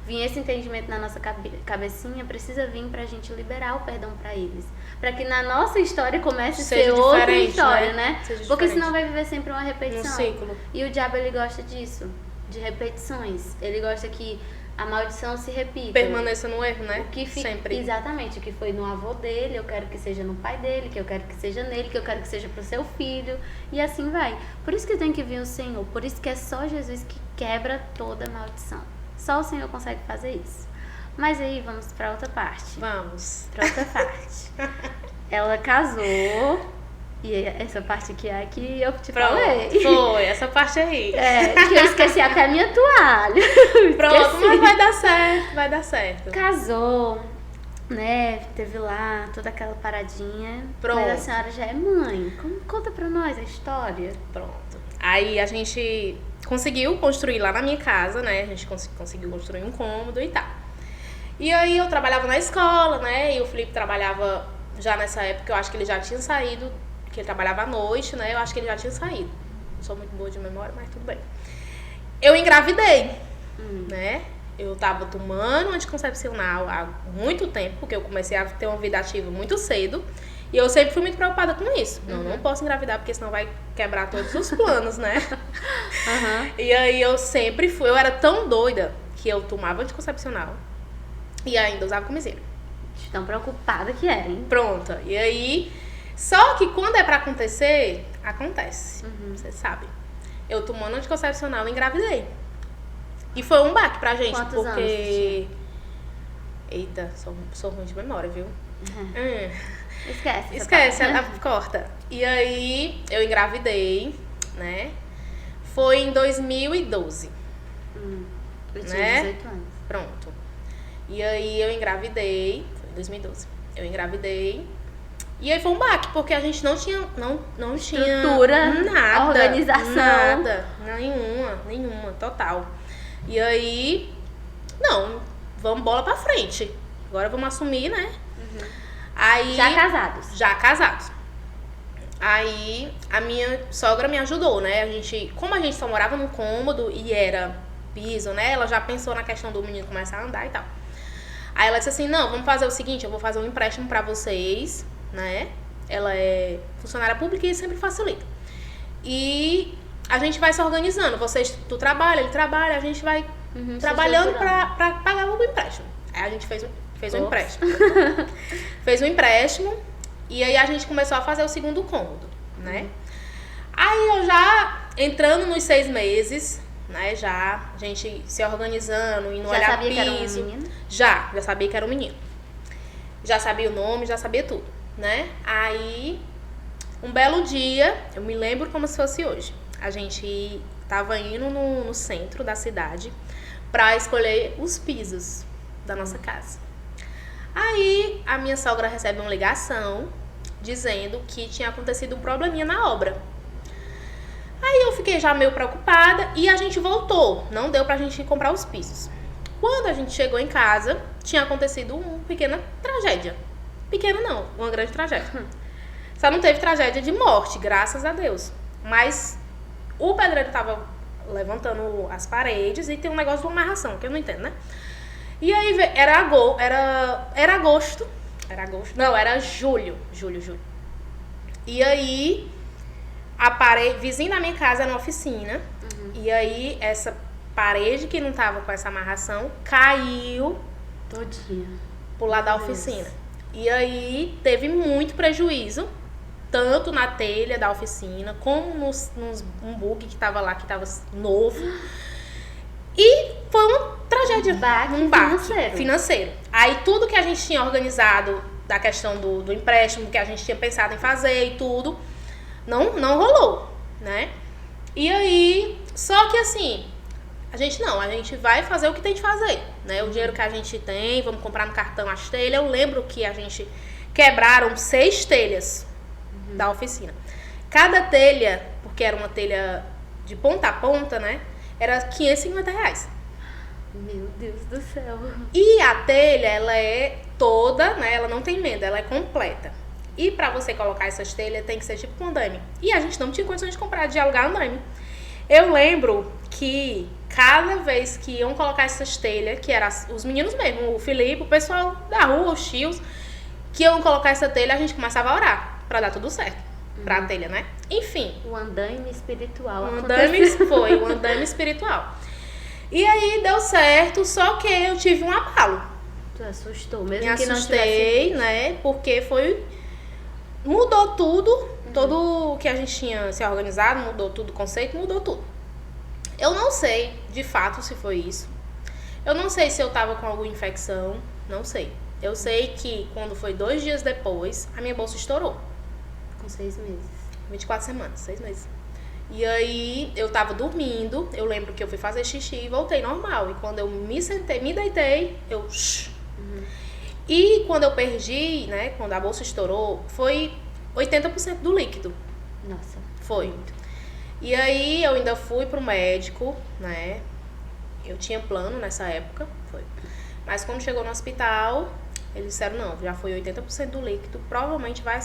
Speaker 1: vir esse entendimento na nossa cabecinha, precisa vir pra gente liberar o perdão pra eles. Pra que na nossa história comece a ser outra história, né? Porque senão vai viver sempre uma repetição.
Speaker 2: Um ciclo.
Speaker 1: E o diabo, ele gosta disso, de repetições. Ele gosta que a maldição se repita.
Speaker 2: Permaneça no erro, né?
Speaker 1: Sempre. Exatamente. O que foi no avô dele, eu quero que seja no pai dele, que eu quero que seja nele, que eu quero que seja pro seu filho. E assim vai. Por isso que tem que vir o Senhor. Por isso que é só Jesus que quebra toda maldição. Só o Senhor consegue fazer isso. Mas aí, vamos pra outra parte.
Speaker 2: Vamos.
Speaker 1: Pra outra parte. Ela casou. E essa parte aqui é a que eu te falei.
Speaker 2: Foi, essa parte aí.
Speaker 1: Que eu esqueci até a minha toalha.
Speaker 2: Pronto, mas vai dar certo, vai dar certo.
Speaker 1: Casou, né? Teve lá toda aquela paradinha.
Speaker 2: Pronto.
Speaker 1: Mas a senhora já é mãe. Conta pra nós a história.
Speaker 2: Pronto. Aí a gente conseguiu construir lá na minha casa, né? A gente conseguiu construir um cômodo e tal. E aí eu trabalhava na escola, né? E o Felipe trabalhava já nessa época, eu acho que ele já tinha saído, que ele trabalhava à noite, né? Eu acho que ele já tinha saído. Não sou muito boa de memória, mas tudo bem. Eu engravidei, né? Eu tava tomando anticoncepcional há muito tempo, porque eu comecei a ter uma vida ativa muito cedo. E eu sempre fui muito preocupada com isso. Não posso engravidar, porque senão vai quebrar todos os planos, né? E aí eu sempre fui... Eu era tão doida que eu tomava anticoncepcional e ainda usava camisinha.
Speaker 1: Tão preocupada que é, hein?
Speaker 2: Pronto. E aí... Só que quando é pra acontecer, acontece. Você sabe. Eu tomando anticoncepcional, engravidei. E foi um baque pra gente.
Speaker 1: Quantos
Speaker 2: porque... Eita, sou ruim de memória, viu?
Speaker 1: Esquece,
Speaker 2: corta. E aí, eu engravidei, né? Foi em 2012.
Speaker 1: Eu tinha 18 anos.
Speaker 2: Pronto. E aí, eu engravidei. Foi em 2012. Eu engravidei. E aí foi um baque, porque a gente não tinha
Speaker 1: estrutura,
Speaker 2: nada,
Speaker 1: organização.
Speaker 2: Nada, nenhuma, total. E aí, vamos bola pra frente. Agora vamos assumir, né? Aí, Já casados. Aí a minha sogra me ajudou, né? Como a gente só morava num cômodo e era piso, né? Ela já pensou na questão do menino começar a andar e tal. Aí ela disse assim, não, vamos fazer o seguinte, eu vou fazer um empréstimo pra vocês, né? Ela é funcionária pública e sempre facilita. E a gente vai se organizando. Tu trabalha, ele trabalha, a gente vai trabalhando pra pagar o empréstimo. Aí a gente fez um empréstimo. Fez um empréstimo e aí a gente começou a fazer o segundo cômodo, né? Aí eu já entrando nos 6 meses, né? Já a gente se organizando, indo olhar piso.
Speaker 1: Já sabia que era um menino?
Speaker 2: Já sabia que era um menino. Já sabia o nome, já sabia tudo, né? Aí, um belo dia, eu me lembro como se fosse hoje. A gente tava indo no centro da cidade pra escolher os pisos da nossa casa. Aí, a minha sogra recebe uma ligação dizendo que tinha acontecido um probleminha na obra. Aí eu fiquei já meio preocupada e a gente voltou. Não deu pra gente comprar os pisos. Quando a gente chegou em casa, tinha acontecido uma pequena tragédia. Pequena não, uma grande tragédia. Só não teve tragédia de morte, graças a Deus. Mas o pedreiro tava levantando as paredes e tem um negócio de uma amarração, que eu não entendo, né? E aí era agosto. Era agosto. Não, era julho. E aí a parede, vizinho da minha casa era uma oficina. E aí essa parede que não tava com essa amarração caiu
Speaker 1: todinha
Speaker 2: pro lado da oficina. E aí teve muito prejuízo, tanto na telha da oficina, como um bug que tava lá, que tava novo. E foi uma tragédia.
Speaker 1: Um baque
Speaker 2: financeiro. Aí tudo que a gente tinha organizado da questão do empréstimo, que a gente tinha pensado em fazer e tudo, não rolou, né? E aí, só que assim, a gente vai fazer o que tem de fazer, né? O dinheiro que a gente tem, vamos comprar no cartão as telhas. Eu lembro que a gente quebraram 6 telhas da oficina. Cada telha, porque era uma telha de ponta a ponta, né? Era R$550.
Speaker 1: Meu Deus do céu.
Speaker 2: E a telha, ela é toda, né? Ela não tem emenda, ela é completa. E pra você colocar essas telhas, tem que ser tipo um andaime. E a gente não tinha condições de comprar, de alugar andaime. Eu lembro que cada vez que iam colocar essas telhas, que eram os meninos mesmo, o Felipe, o pessoal da rua, os tios, que iam colocar essa telha, a gente começava a orar pra dar tudo certo. Pra telha, né? Enfim.
Speaker 1: O andaime espiritual.
Speaker 2: O andaime espiritual. E aí deu certo, só que eu tive um abalo.
Speaker 1: Tu assustou, mesmo
Speaker 2: Me
Speaker 1: que não
Speaker 2: assustei,
Speaker 1: tivesse...
Speaker 2: né? Porque mudou tudo, todo o que a gente tinha se organizado, mudou tudo o conceito, mudou tudo. Eu não sei, de fato, se foi isso. Eu não sei se eu tava com alguma infecção, não sei. Eu sei que quando foi 2 dias depois, a minha bolsa estourou.
Speaker 1: Com 6 meses.
Speaker 2: 24 semanas, 6 meses. E aí, eu tava dormindo, eu lembro que eu fui fazer xixi e voltei normal. E quando eu me sentei, me deitei, eu... E quando eu perdi, né, quando a bolsa estourou, foi 80% do líquido.
Speaker 1: Nossa.
Speaker 2: Foi. E aí, eu ainda fui pro médico, né, eu tinha plano nessa época, foi. Mas quando chegou no hospital, eles disseram, não, já foi 80% do líquido, provavelmente vai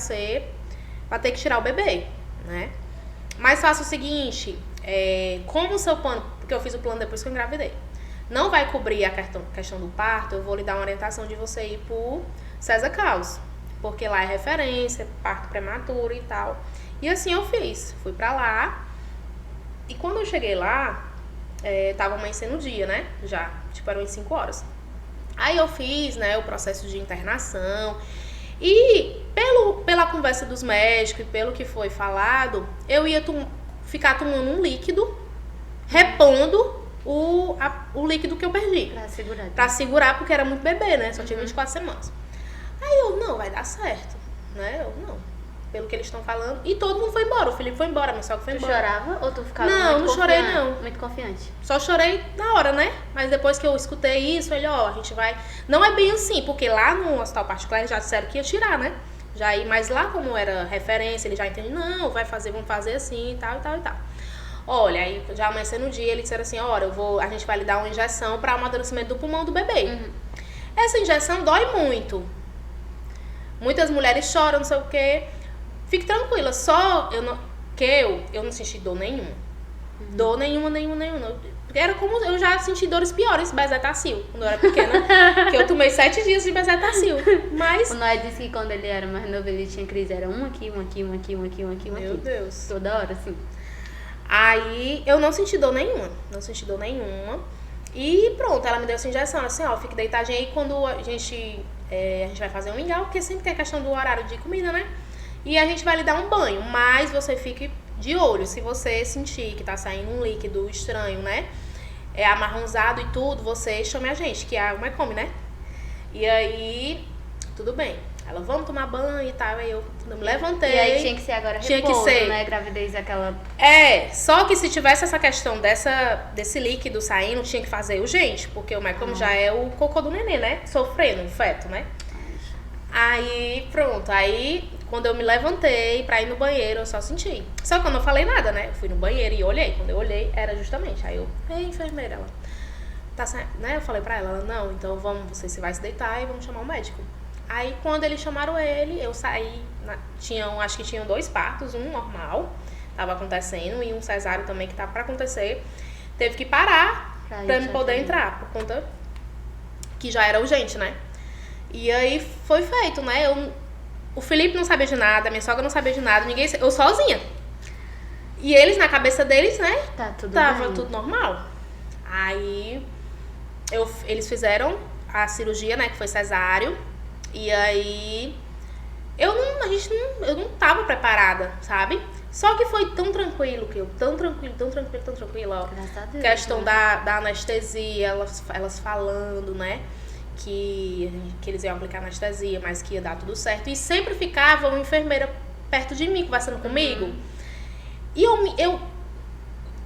Speaker 2: ter que tirar o bebê, né. Mas faça o seguinte, como o seu plano, porque eu fiz o plano depois que eu engravidei, não vai cobrir a questão do parto, eu vou lhe dar uma orientação de você ir pro César Carlos, porque lá é referência, parto prematuro e tal. E assim eu fiz, fui pra lá, e quando eu cheguei lá, tava amanhecendo o dia, né, já, tipo, eram 5 horas. Aí eu fiz, né, o processo de internação, e pela conversa dos médicos e pelo que foi falado, eu ia ficar tomando um líquido, repondo o líquido que eu perdi. Pra segurar, porque era muito bebê, né? Só tinha 24 semanas. Aí eu, não, vai dar certo, né? Eu, não. Pelo que eles estão falando. E todo mundo foi embora. O Felipe foi embora, minha sogra foi embora.
Speaker 1: Tu chorava ou tu ficava
Speaker 2: não chorei, não.
Speaker 1: Muito confiante?
Speaker 2: Só chorei na hora, né? Mas depois que eu escutei isso, ele, a gente vai... Não é bem assim, porque lá no hospital particular eles já disseram que ia tirar, né? Mas lá, como era referência, ele já entende, não, vamos fazer assim e tal, e tal, e tal. Olha, aí já amanhecendo no dia, ele disseram assim, a gente vai lhe dar uma injeção para amadurecimento do pulmão do bebê. Essa injeção dói muito. Muitas mulheres choram, não sei o quê. Fique tranquila, eu não senti dor nenhuma. Dor nenhuma. Era como eu já senti dores piores, Bezetacil, quando eu era pequena, que eu tomei 7 dias de Bezetacil. Mas...
Speaker 1: O Noé disse que quando ele era mais novo, ele tinha crise, era um aqui.
Speaker 2: Meu Deus.
Speaker 1: Toda hora, assim.
Speaker 2: Aí eu não senti dor nenhuma. E pronto, ela me deu essa injeção, assim, fique deitadinha aí quando a gente vai fazer um mingau, porque sempre tem a questão do horário de comida, né? E a gente vai lhe dar um banho, mas você fique de olho, se você sentir que tá saindo um líquido estranho, né? Amarronzado e tudo, você chame a gente, que é a Mecome, né? E aí, tudo bem. Ela, vamos tomar banho e tal, aí eu me levantei.
Speaker 1: E aí tinha que ser agora repouso, né? Gravidez, aquela...
Speaker 2: Só que se tivesse essa questão desse líquido saindo, tinha que fazer urgente, porque o Mecome já é o cocô do nenê, né? Sofrendo, o feto, né? Aí, pronto, quando eu me levantei pra ir no banheiro, eu só senti. Só que eu não falei nada, né? Eu fui no banheiro e olhei. Quando eu olhei, era justamente. Aí eu, ei, enfermeira, ela tá saindo, né? Eu falei pra ela, não, então você vai se deitar e vamos chamar o médico. Aí quando eles chamaram ele, eu saí, acho que tinham 2 partos, um normal, tava acontecendo, e um cesáreo também que tava pra acontecer. Teve que parar pra me poder entrar, por conta que já era urgente, né? E aí foi feito, né? O Felipe não sabia de nada, minha sogra não sabia de nada, eu sozinha. E eles, na cabeça deles, né? Tava tudo normal. Aí eles fizeram a cirurgia, né? Que foi cesáreo. E aí eu não tava preparada, sabe? Só que foi tão tranquilo, tão tranquilo, ó.
Speaker 1: Graças a Deus,
Speaker 2: questão da anestesia, elas falando, né? Que eles iam aplicar anestesia, mas que ia dar tudo certo. E sempre ficava uma enfermeira perto de mim, conversando comigo. E eu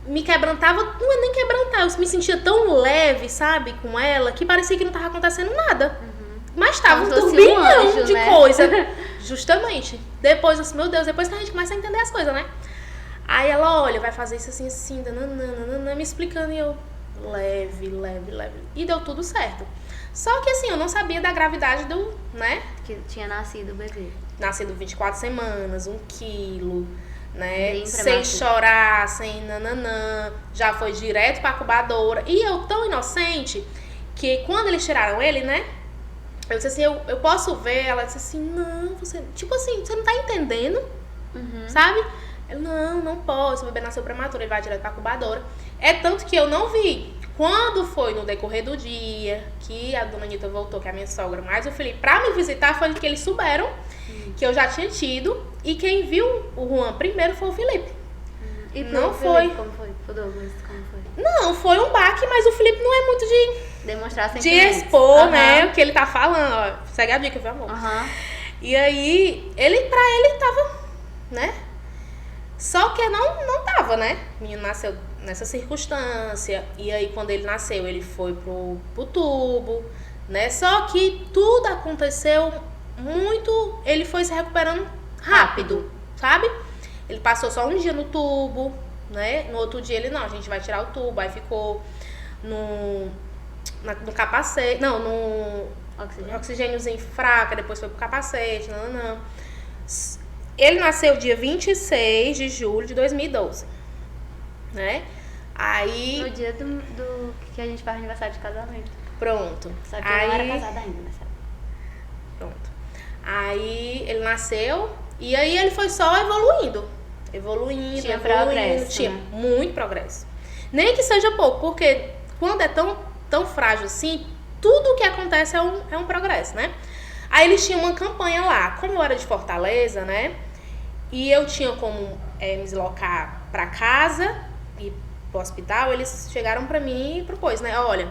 Speaker 2: me quebrantava, não é nem quebrantar, eu me sentia tão leve, sabe, com ela, que parecia que não tava acontecendo nada. Mas tava um turbilhão de coisa. Justamente. Depois, assim, meu Deus, depois que a gente começa a entender as coisas, né? Aí ela, olha, vai fazer isso assim, nananana, me explicando, e eu, leve. E deu tudo certo. Só que assim, eu não sabia da gravidade né?
Speaker 1: Que tinha nascido o bebê.
Speaker 2: Nascido 24 semanas, 1 quilo, né?
Speaker 1: Bem
Speaker 2: Sem
Speaker 1: prematuro.
Speaker 2: chorar, sem nananã, já foi direto pra incubadora. E eu tão inocente que quando eles tiraram ele, né? Eu disse assim, eu posso ver? Ela disse assim, não, você... Tipo assim, você não tá entendendo, sabe? Eu, não posso, o bebê nasceu prematuro, ele vai direto pra incubadora. É tanto que eu não vi. Quando foi no decorrer do dia, que a dona Anitta voltou, que é a minha sogra, mais o Felipe, pra me visitar, foi que eles souberam que eu já tinha tido. E quem viu o Juan primeiro foi o Felipe.
Speaker 1: E
Speaker 2: Não
Speaker 1: pro
Speaker 2: foi.
Speaker 1: Felipe, como foi? Pro Douglas, como foi?
Speaker 2: Não, foi um baque, mas o Felipe não é muito
Speaker 1: Demonstrar
Speaker 2: de
Speaker 1: sentimentos.
Speaker 2: expor, né, o que ele tá falando, ó. Segue a dica, viu, amor?
Speaker 1: Aham.
Speaker 2: E aí, pra ele tava, né? Só que não tava, né? O menino nasceu nessa circunstância. E aí, quando ele nasceu, ele foi pro tubo, né? Só que tudo aconteceu muito... Ele foi se recuperando rápido, sabe? Ele passou só um dia no tubo, né? No outro dia ele, não, a gente vai tirar o tubo. Aí ficou no capacete... Não, no oxigêniozinho fraco. Depois foi pro capacete, não. Ele nasceu dia 26 de julho de 2012, né? Aí...
Speaker 1: No dia do que a gente faz aniversário de casamento.
Speaker 2: Pronto.
Speaker 1: Só que
Speaker 2: aí,
Speaker 1: eu não era casada ainda, né?
Speaker 2: Pronto. Aí ele nasceu e aí ele foi só evoluindo.
Speaker 1: Tinha progresso,
Speaker 2: Tinha
Speaker 1: né?
Speaker 2: muito progresso. Nem que seja pouco, porque quando é tão frágil assim, tudo que acontece é um progresso, né? Aí eles tinham uma campanha lá. Como eu era de Fortaleza, né? E eu tinha como me deslocar pra casa e pro hospital, eles chegaram pra mim e propôs, né? Olha,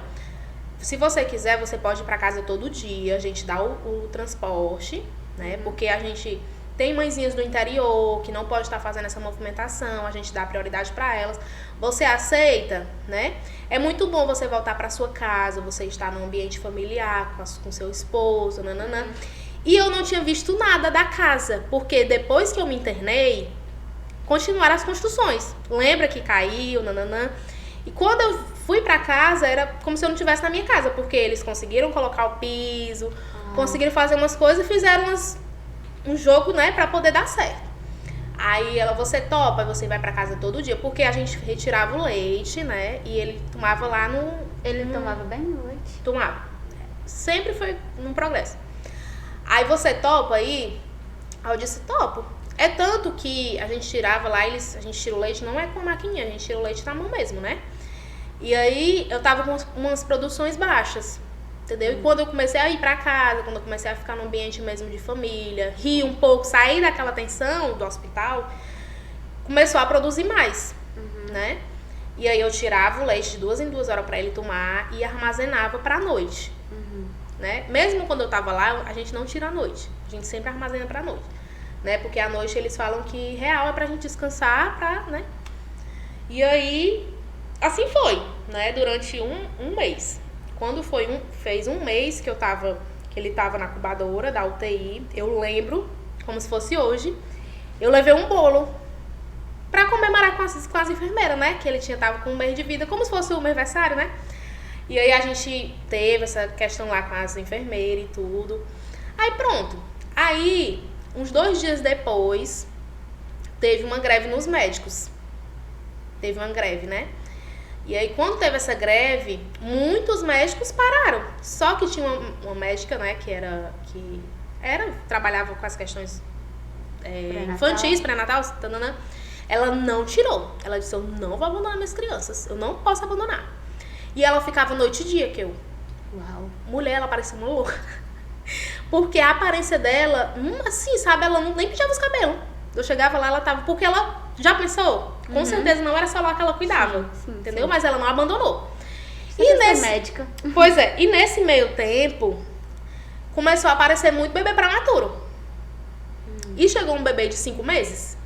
Speaker 2: se você quiser, você pode ir pra casa todo dia, a gente dá o transporte, né? Porque a gente tem mãezinhas do interior que não pode estar fazendo essa movimentação, a gente dá prioridade pra elas. Você aceita, né? É muito bom você voltar pra sua casa, você estar num ambiente familiar com seu esposo, nananã. E eu não tinha visto nada da casa, porque depois que eu me internei, continuaram as construções. Lembra que caiu, nananã. E quando eu fui pra casa, era como se eu não estivesse na minha casa, porque eles conseguiram colocar o piso, conseguiram fazer umas coisas e fizeram um jogo, né, pra poder dar certo. Aí ela, você topa, você vai pra casa todo dia, porque a gente retirava o leite, né, e ele tomava lá no...
Speaker 1: Ele tomava bem no leite?
Speaker 2: Tomava. Sempre foi um progresso. Aí você topa aí? Aí eu disse, topo. É tanto que a gente tirava lá, a gente tira o leite, não é com a maquininha, a gente tira o leite na mão mesmo, né? E aí eu tava com umas produções baixas, entendeu? E quando eu comecei a ir pra casa, quando eu comecei a ficar num ambiente mesmo de família, rir um pouco, sair daquela tensão do hospital, começou a produzir mais, né? E aí eu tirava o leite de 2 em 2 horas pra ele tomar e armazenava pra noite, né? Mesmo quando eu tava lá, a gente não tira à noite, a gente sempre armazena pra noite, né? Porque à noite eles falam que real é pra gente descansar, né? E aí, assim foi, né? Durante um mês. Quando fez um mês que ele tava na incubadora da UTI, eu lembro, como se fosse hoje, eu levei um bolo pra comemorar com as enfermeiras, né? Que ele tava com um mês de vida, como se fosse o meu aniversário, né? E aí a gente teve essa questão lá com as enfermeiras e tudo. Aí pronto. Aí, uns 2 dias depois, teve uma greve nos médicos. Teve uma greve, né? E aí, quando teve essa greve, muitos médicos pararam. Só que tinha uma médica, né, que trabalhava com as questões infantis, pré-natal, tanana. Ela não tirou. Ela disse, eu não vou abandonar minhas crianças. Eu não posso abandonar. E ela ficava noite e dia, que eu...
Speaker 1: Uau.
Speaker 2: Mulher, ela parecia uma louca. Porque a aparência dela, assim, sabe, ela nem pintava os cabelos. Eu chegava lá, ela tava... Porque ela, já pensou? Com certeza não era só lá que ela cuidava,
Speaker 1: sim,
Speaker 2: entendeu?
Speaker 1: sim.
Speaker 2: Mas ela não abandonou.
Speaker 1: E nesse... médica.
Speaker 2: Pois é, e nesse meio tempo, começou a aparecer muito bebê prematuro. E chegou um bebê de 5 meses.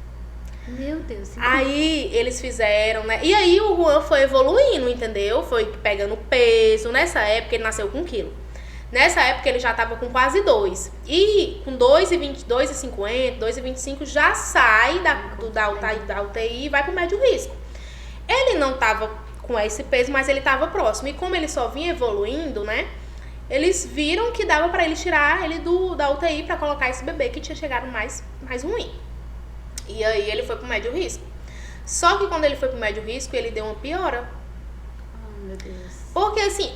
Speaker 1: Meu Deus.
Speaker 2: Aí eles fizeram, né? E aí o Juan foi evoluindo, entendeu? Foi pegando peso. Nessa época ele nasceu com 1 quilo. Nessa época ele já tava com quase 2. E com 2,20, 2,50, 2,25 já sai da UTI e vai pro médio risco. Ele não tava com esse peso, mas ele tava próximo. E como ele só vinha evoluindo, né? Eles viram que dava pra ele tirar ele da UTI pra colocar esse bebê que tinha chegado mais ruim. E aí ele foi pro médio risco. Só que quando ele foi pro médio risco, ele deu uma piora.
Speaker 1: Oh, meu Deus.
Speaker 2: Porque assim,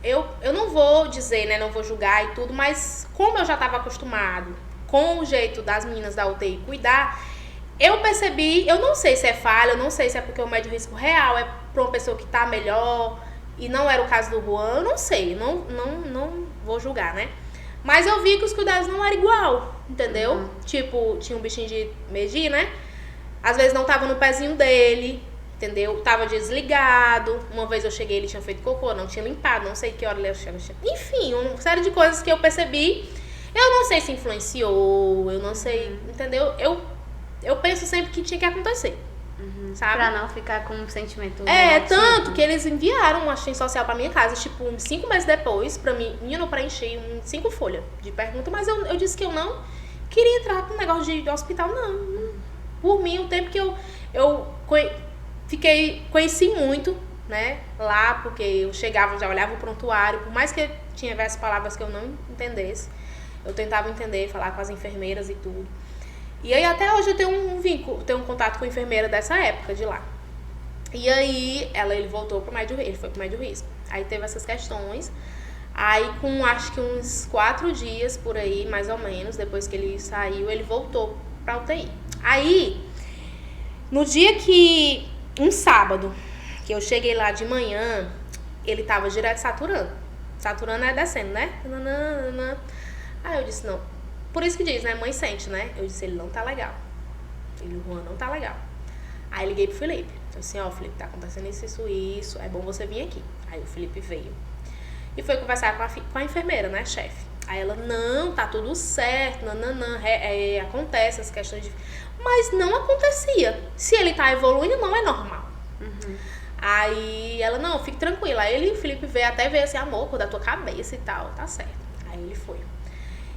Speaker 2: eu não vou dizer, né, não vou julgar e tudo, mas como eu já estava acostumado com o jeito das meninas da UTI cuidar, eu percebi, eu não sei se é falha, eu não sei se é porque o médio risco real é para uma pessoa que tá melhor e não era o caso do Juan, eu não sei, não vou julgar, né? Mas eu vi que os cuidados não eram igual, entendeu? Tipo, tinha um bichinho de Medi, né? Às vezes não tava no pezinho dele, entendeu? Tava desligado. Uma vez eu cheguei, ele tinha feito cocô, não tinha limpado, não sei que hora ele tinha. Enfim, uma série de coisas que eu percebi. Eu não sei se influenciou, eu não sei, entendeu? Eu penso sempre que tinha que acontecer, sabe?
Speaker 1: Pra não ficar com um sentimento
Speaker 2: negativo.
Speaker 1: negativo.
Speaker 2: Tanto que eles enviaram uma assistente social pra minha casa, tipo, uns 5 meses depois, pra mim, eu preencher 5 folhas de pergunta, mas eu disse que eu não queria entrar com um negócio de hospital, não. Por mim, o tempo que eu conheci muito, né, lá, porque eu chegava, já olhava o prontuário, por mais que tivesse palavras que eu não entendesse, eu tentava entender, falar com as enfermeiras e tudo. E aí até hoje eu tenho um vínculo, tenho um contato com a enfermeira dessa época de lá. E aí ele voltou pro médio risco, ele foi pro médio risco. Aí teve essas questões. Aí com acho que uns 4 dias por aí, mais ou menos, depois que ele saiu, ele voltou pra UTI. Aí, no dia que, um sábado, que eu cheguei lá de manhã, ele tava direto saturando. Saturando é descendo, né? Aí eu disse, não. Por isso que diz, né? Mãe sente, né? Eu disse, ele não tá legal. O Juan não tá legal. Aí liguei pro Felipe. Eu disse, ó, Felipe, tá acontecendo isso. É bom você vir aqui. Aí o Felipe veio. E foi conversar com a enfermeira, né, chefe. Aí ela, não, tá tudo certo, acontece as questões de... Mas não acontecia. Se ele tá evoluindo, não é normal. Aí ela, não, fique tranquila. Aí ele e o Felipe veio assim, amor, da tua cabeça e tal, tá certo. Aí ele foi.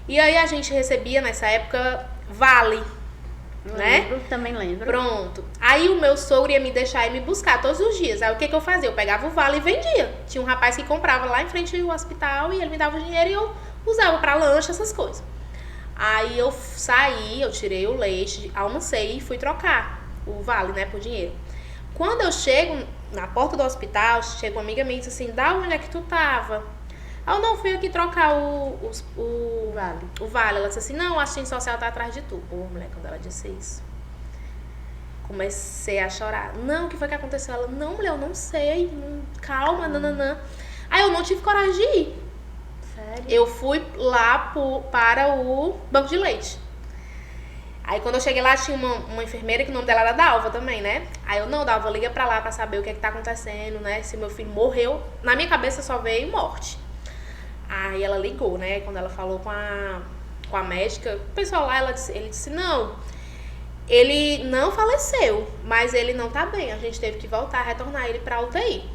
Speaker 2: E aí a gente recebia, nessa época, vale, né?
Speaker 1: Também lembro.
Speaker 2: Pronto. Aí o meu sogro ia me deixar e me buscar todos os dias. Aí o que eu fazia? Eu pegava o vale e vendia. Tinha um rapaz que comprava lá em frente ao hospital e ele me dava o dinheiro e eu usava pra lanche, essas coisas. Aí eu saí, eu tirei o leite, almocei e fui trocar o vale, né, por dinheiro. Quando eu chego na porta do hospital, chega uma amiga minha e diz assim, da onde é que tu tava? Eu não fui aqui trocar o vale. Ela disse assim, não, a assistente social tá atrás de tu. Pô, mulher, quando ela disse isso, comecei a chorar. Não, o que foi que aconteceu? Ela, não, mulher, eu não sei. Calma, nananã. Aí eu não tive coragem de ir.
Speaker 1: Sério?
Speaker 2: Eu fui lá para o banco de leite. Aí quando eu cheguei lá, tinha uma enfermeira que o nome dela era Dalva também, né? Aí eu, não, Dalva, liga pra lá pra saber o que é que tá acontecendo, né? Se meu filho morreu. Na minha cabeça só veio morte. Aí ela ligou, né? Quando ela falou com a médica, o pessoal lá, ele disse, não, ele não faleceu, mas ele não tá bem. A gente teve que voltar, retornar ele pra UTI.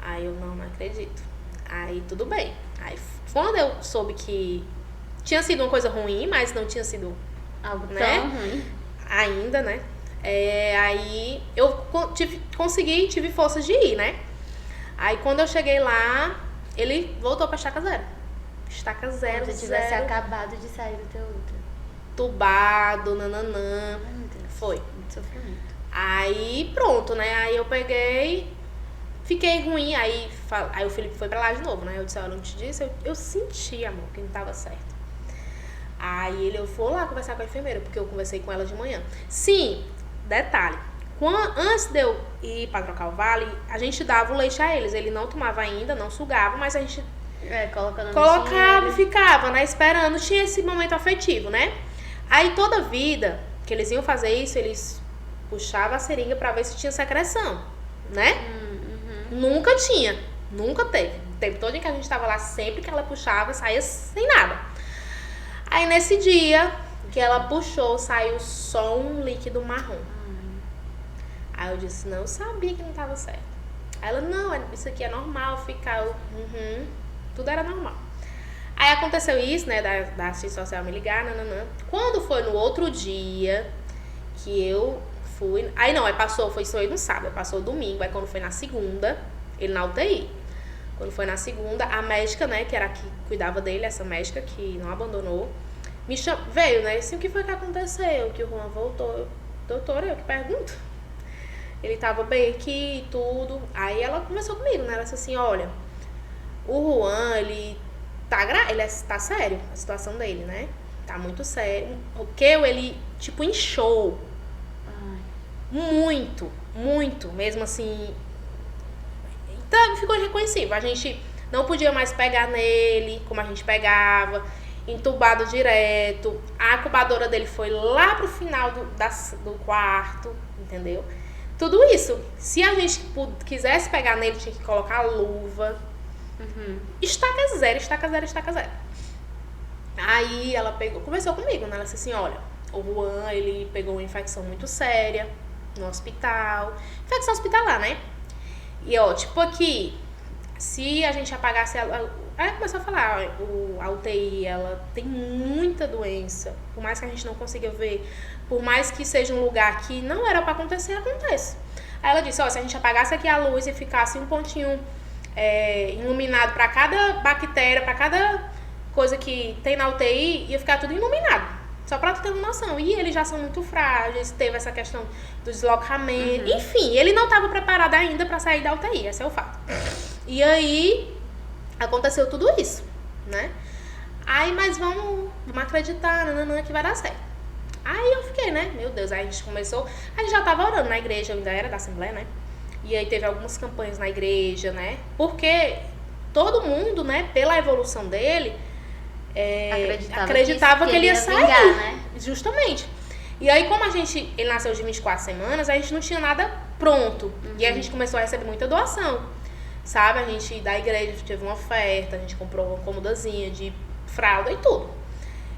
Speaker 2: Aí eu, não acredito. Aí tudo bem. Aí quando eu soube que tinha sido uma coisa ruim, mas não tinha sido
Speaker 1: algo
Speaker 2: tão
Speaker 1: ruim
Speaker 2: ainda, né? Aí eu tive forças de ir, né? Aí quando eu cheguei lá, ele voltou pra estaca zero. Estaca zero,
Speaker 1: se tivesse acabado de sair do teu útero.
Speaker 2: Tubado, nananã.
Speaker 1: Ai, meu Deus.
Speaker 2: Foi.
Speaker 1: Muito sofrimento.
Speaker 2: Aí pronto, né? Aí eu peguei, fiquei ruim. Aí o Felipe foi pra lá de novo, né? Eu disse, eu não te disse. Eu senti, amor, que não tava certo. Aí eu fui lá conversar com a enfermeira, porque eu conversei com ela de manhã. Sim, detalhe. Antes de eu ir pra trocar o vale, a gente dava o leite a eles. Ele não tomava ainda, não sugava, mas a gente colocava e ficava, né, esperando. Tinha esse momento afetivo, né? Aí toda vida que eles iam fazer isso, eles puxavam a seringa pra ver se tinha secreção, né? Nunca tinha, nunca teve. O tempo todo em que a gente tava lá, sempre que ela puxava, saía sem nada. Aí nesse dia que ela puxou, saiu só um líquido marrom. Aí eu disse, não, eu sabia que não tava certo. Aí ela, não, isso aqui é normal, ficar... Tudo era normal. Aí aconteceu isso, né, da assistente social me ligar, nananã. Quando foi no outro dia que eu fui... Aí foi só no sábado, passou domingo. Aí quando foi na segunda, ele na UTI. Quando foi na segunda, a médica, né, que era a que cuidava dele, essa médica que não abandonou, veio, né? Assim, o que foi que aconteceu? Que o Juan voltou. Doutora, eu que pergunto. Ele tava bem aqui e tudo. Aí ela conversou comigo, né? Ela disse assim, olha, o Juan, ele tá sério, a situação dele, né? Tá muito sério. O que ele, tipo, inchou. Muito, muito. Mesmo assim. Então, ficou irreconhecível. A gente não podia mais pegar nele, como a gente pegava. Entubado direto. A incubadora dele foi lá pro final do quarto, entendeu? Tudo isso. Se a gente quisesse pegar nele, tinha que colocar luva. Estaca zero, estaca zero, estaca zero. Aí ela conversou comigo, né? Ela disse assim, olha, o Juan, ele pegou uma infecção muito séria no hospital. Infecção hospitalar, né? E ó, tipo aqui, se a gente apagasse aí começou a falar, a UTI, ela tem muita doença. Por mais que a gente não consiga ver, por mais que seja um lugar que não era pra acontecer, acontece. Aí ela disse, ó, se a gente apagasse aqui a luz e ficasse um pontinho iluminado pra cada bactéria, pra cada coisa que tem na UTI, ia ficar tudo iluminado. Só pra tu ter uma noção. E eles já são muito frágeis, teve essa questão do deslocamento. Enfim, ele não estava preparado ainda pra sair da UTI, esse é o fato. E aí, aconteceu tudo isso, né? Aí, mas vamos acreditar, nananã, que vai dar certo. Aí eu fiquei, né? Meu Deus, aí a gente começou... A gente já tava orando na igreja, eu ainda era da Assembleia, né? E aí teve algumas campanhas na igreja, né? Porque todo mundo, né, pela evolução dele... acreditava que ele ia sair,
Speaker 1: vingar, né?
Speaker 2: Justamente. E aí, como ele nasceu de 24 semanas, a gente não tinha nada pronto. E a gente começou a receber muita doação, sabe? A gente, da igreja, teve uma oferta, a gente comprou uma comodazinha de fralda e tudo.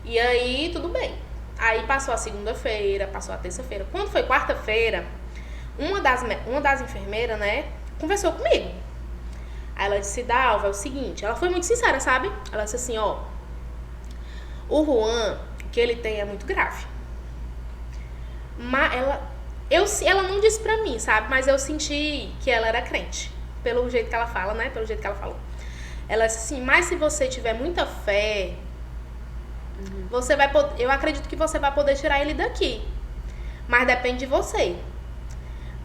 Speaker 2: E aí, tudo bem. Aí passou a segunda-feira, passou a terça-feira. Quando foi quarta-feira, uma das enfermeiras, né, conversou comigo. Aí ela disse, Dalva, é o seguinte, ela foi muito sincera, sabe? Ela disse assim, ó, o Juan, o que ele tem é muito grave. Mas ela não disse pra mim, sabe? Mas eu senti que ela era crente. Pelo jeito que ela fala, né? Pelo jeito que ela falou. Ela disse assim, mas se você tiver muita fé, você vai poder, eu acredito que você vai poder tirar ele daqui. Mas depende de você.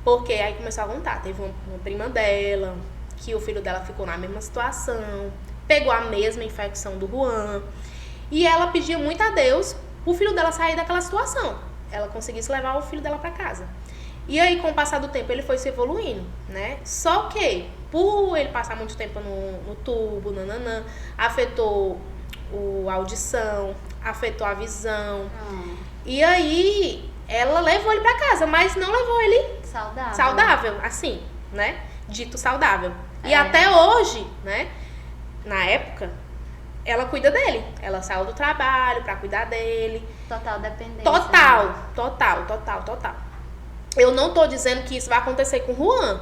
Speaker 2: Porque aí começou a contar. Teve uma prima dela, que o filho dela ficou na mesma situação. Pegou a mesma infecção do Juan. E ela pedia muito a Deus o filho dela sair daquela situação. Ela conseguisse levar o filho dela pra casa. E aí, com o passar do tempo, ele foi se evoluindo, né? Só que, por ele passar muito tempo no tubo, afetou a audição, afetou a visão. E aí, ela levou ele pra casa, mas não levou ele saudável, assim, né? Dito saudável. E até hoje, né? Na época... ela cuida dele. Ela saiu do trabalho pra cuidar dele.
Speaker 1: Total dependência.
Speaker 2: Total. Eu não tô dizendo que isso vai acontecer com o Juan.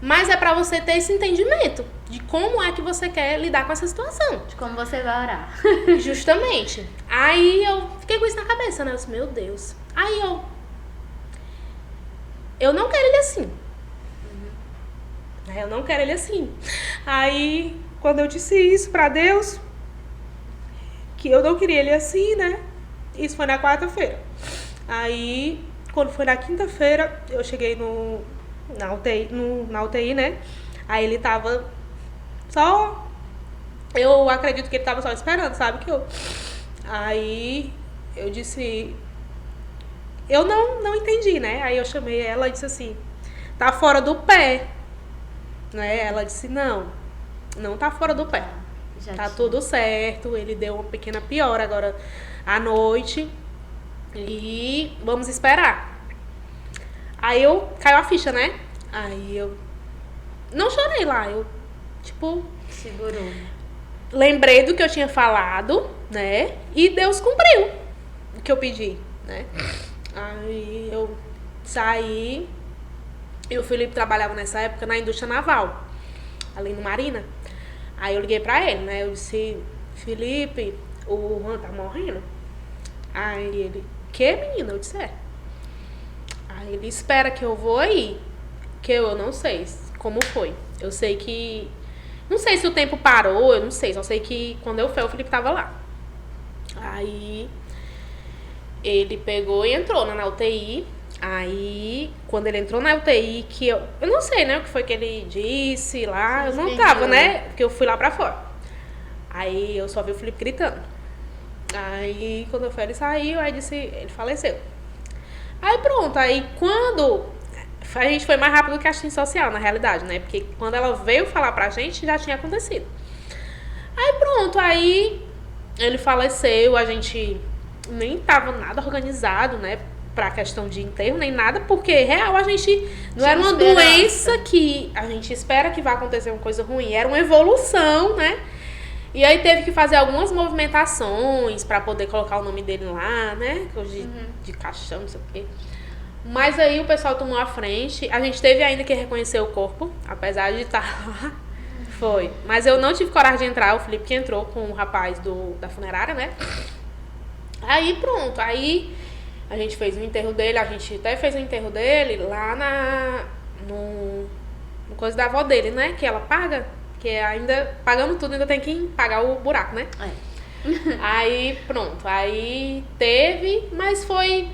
Speaker 2: Mas é pra você ter esse entendimento de como é que você quer lidar com essa situação.
Speaker 1: De como você vai orar.
Speaker 2: Justamente. Aí eu fiquei com isso na cabeça, né? Eu disse, meu Deus. Aí eu não quero ele assim. Eu não quero ele assim. Aí... quando eu disse isso pra Deus, que eu não queria ele assim, né? Isso foi na quarta-feira. Aí, quando foi na quinta-feira, eu cheguei na UTI, né? Aí ele tava só... eu acredito que ele tava só esperando, sabe? Aí eu disse... eu não entendi, né? Aí eu chamei ela e disse assim, tá fora do pé. Né? Ela disse, não tá fora do pé. Tá tudo certo. Ele deu uma pequena piora agora à noite. E vamos esperar. Aí caiu a ficha, né? Aí eu não chorei lá. Eu, tipo...
Speaker 1: segurou.
Speaker 2: Lembrei do que eu tinha falado, né? E Deus cumpriu o que eu pedi, né? Aí eu saí. E o Felipe trabalhava nessa época na indústria naval, ali no Marina. Aí eu liguei pra ele, né? Eu disse, Felipe, o Juan tá morrendo. Aí ele, que menina? Eu disse, é. Aí ele, espera que eu vou aí. Que eu não sei como foi. Eu sei que... não sei se o tempo parou, eu não sei. Só sei que quando eu fui, o Felipe tava lá. Aí ele pegou e entrou na UTI. Aí, quando ele entrou na UTI, que eu não sei, né, o que foi que ele disse lá, eu não tava, né, porque eu fui lá pra fora. Aí eu só vi o Felipe gritando. Aí, quando eu fui, ele saiu, aí disse, ele faleceu. Aí pronto, aí quando a gente foi mais rápido que a assistente social, na realidade, né, porque quando ela veio falar pra gente, já tinha acontecido. Aí pronto, aí ele faleceu, a gente nem tava nada organizado, né, pra questão de enterro, nem nada, porque real a gente não era uma doença que a gente espera que vai acontecer uma coisa ruim, era uma evolução, né? E aí teve que fazer algumas movimentações pra poder colocar o nome dele lá, né? De caixão, não sei o quê. Mas aí o pessoal tomou a frente, a gente teve ainda que reconhecer o corpo, apesar de estar lá. Foi. Mas eu não tive coragem de entrar, o Felipe que entrou com o rapaz da funerária, né? Aí pronto, aí a gente fez o enterro dele, a gente até fez o enterro dele lá no coisa da avó dele, né? Que ela paga, que ainda, pagando tudo, ainda tem que pagar o buraco, né? Aí pronto, aí teve, mas foi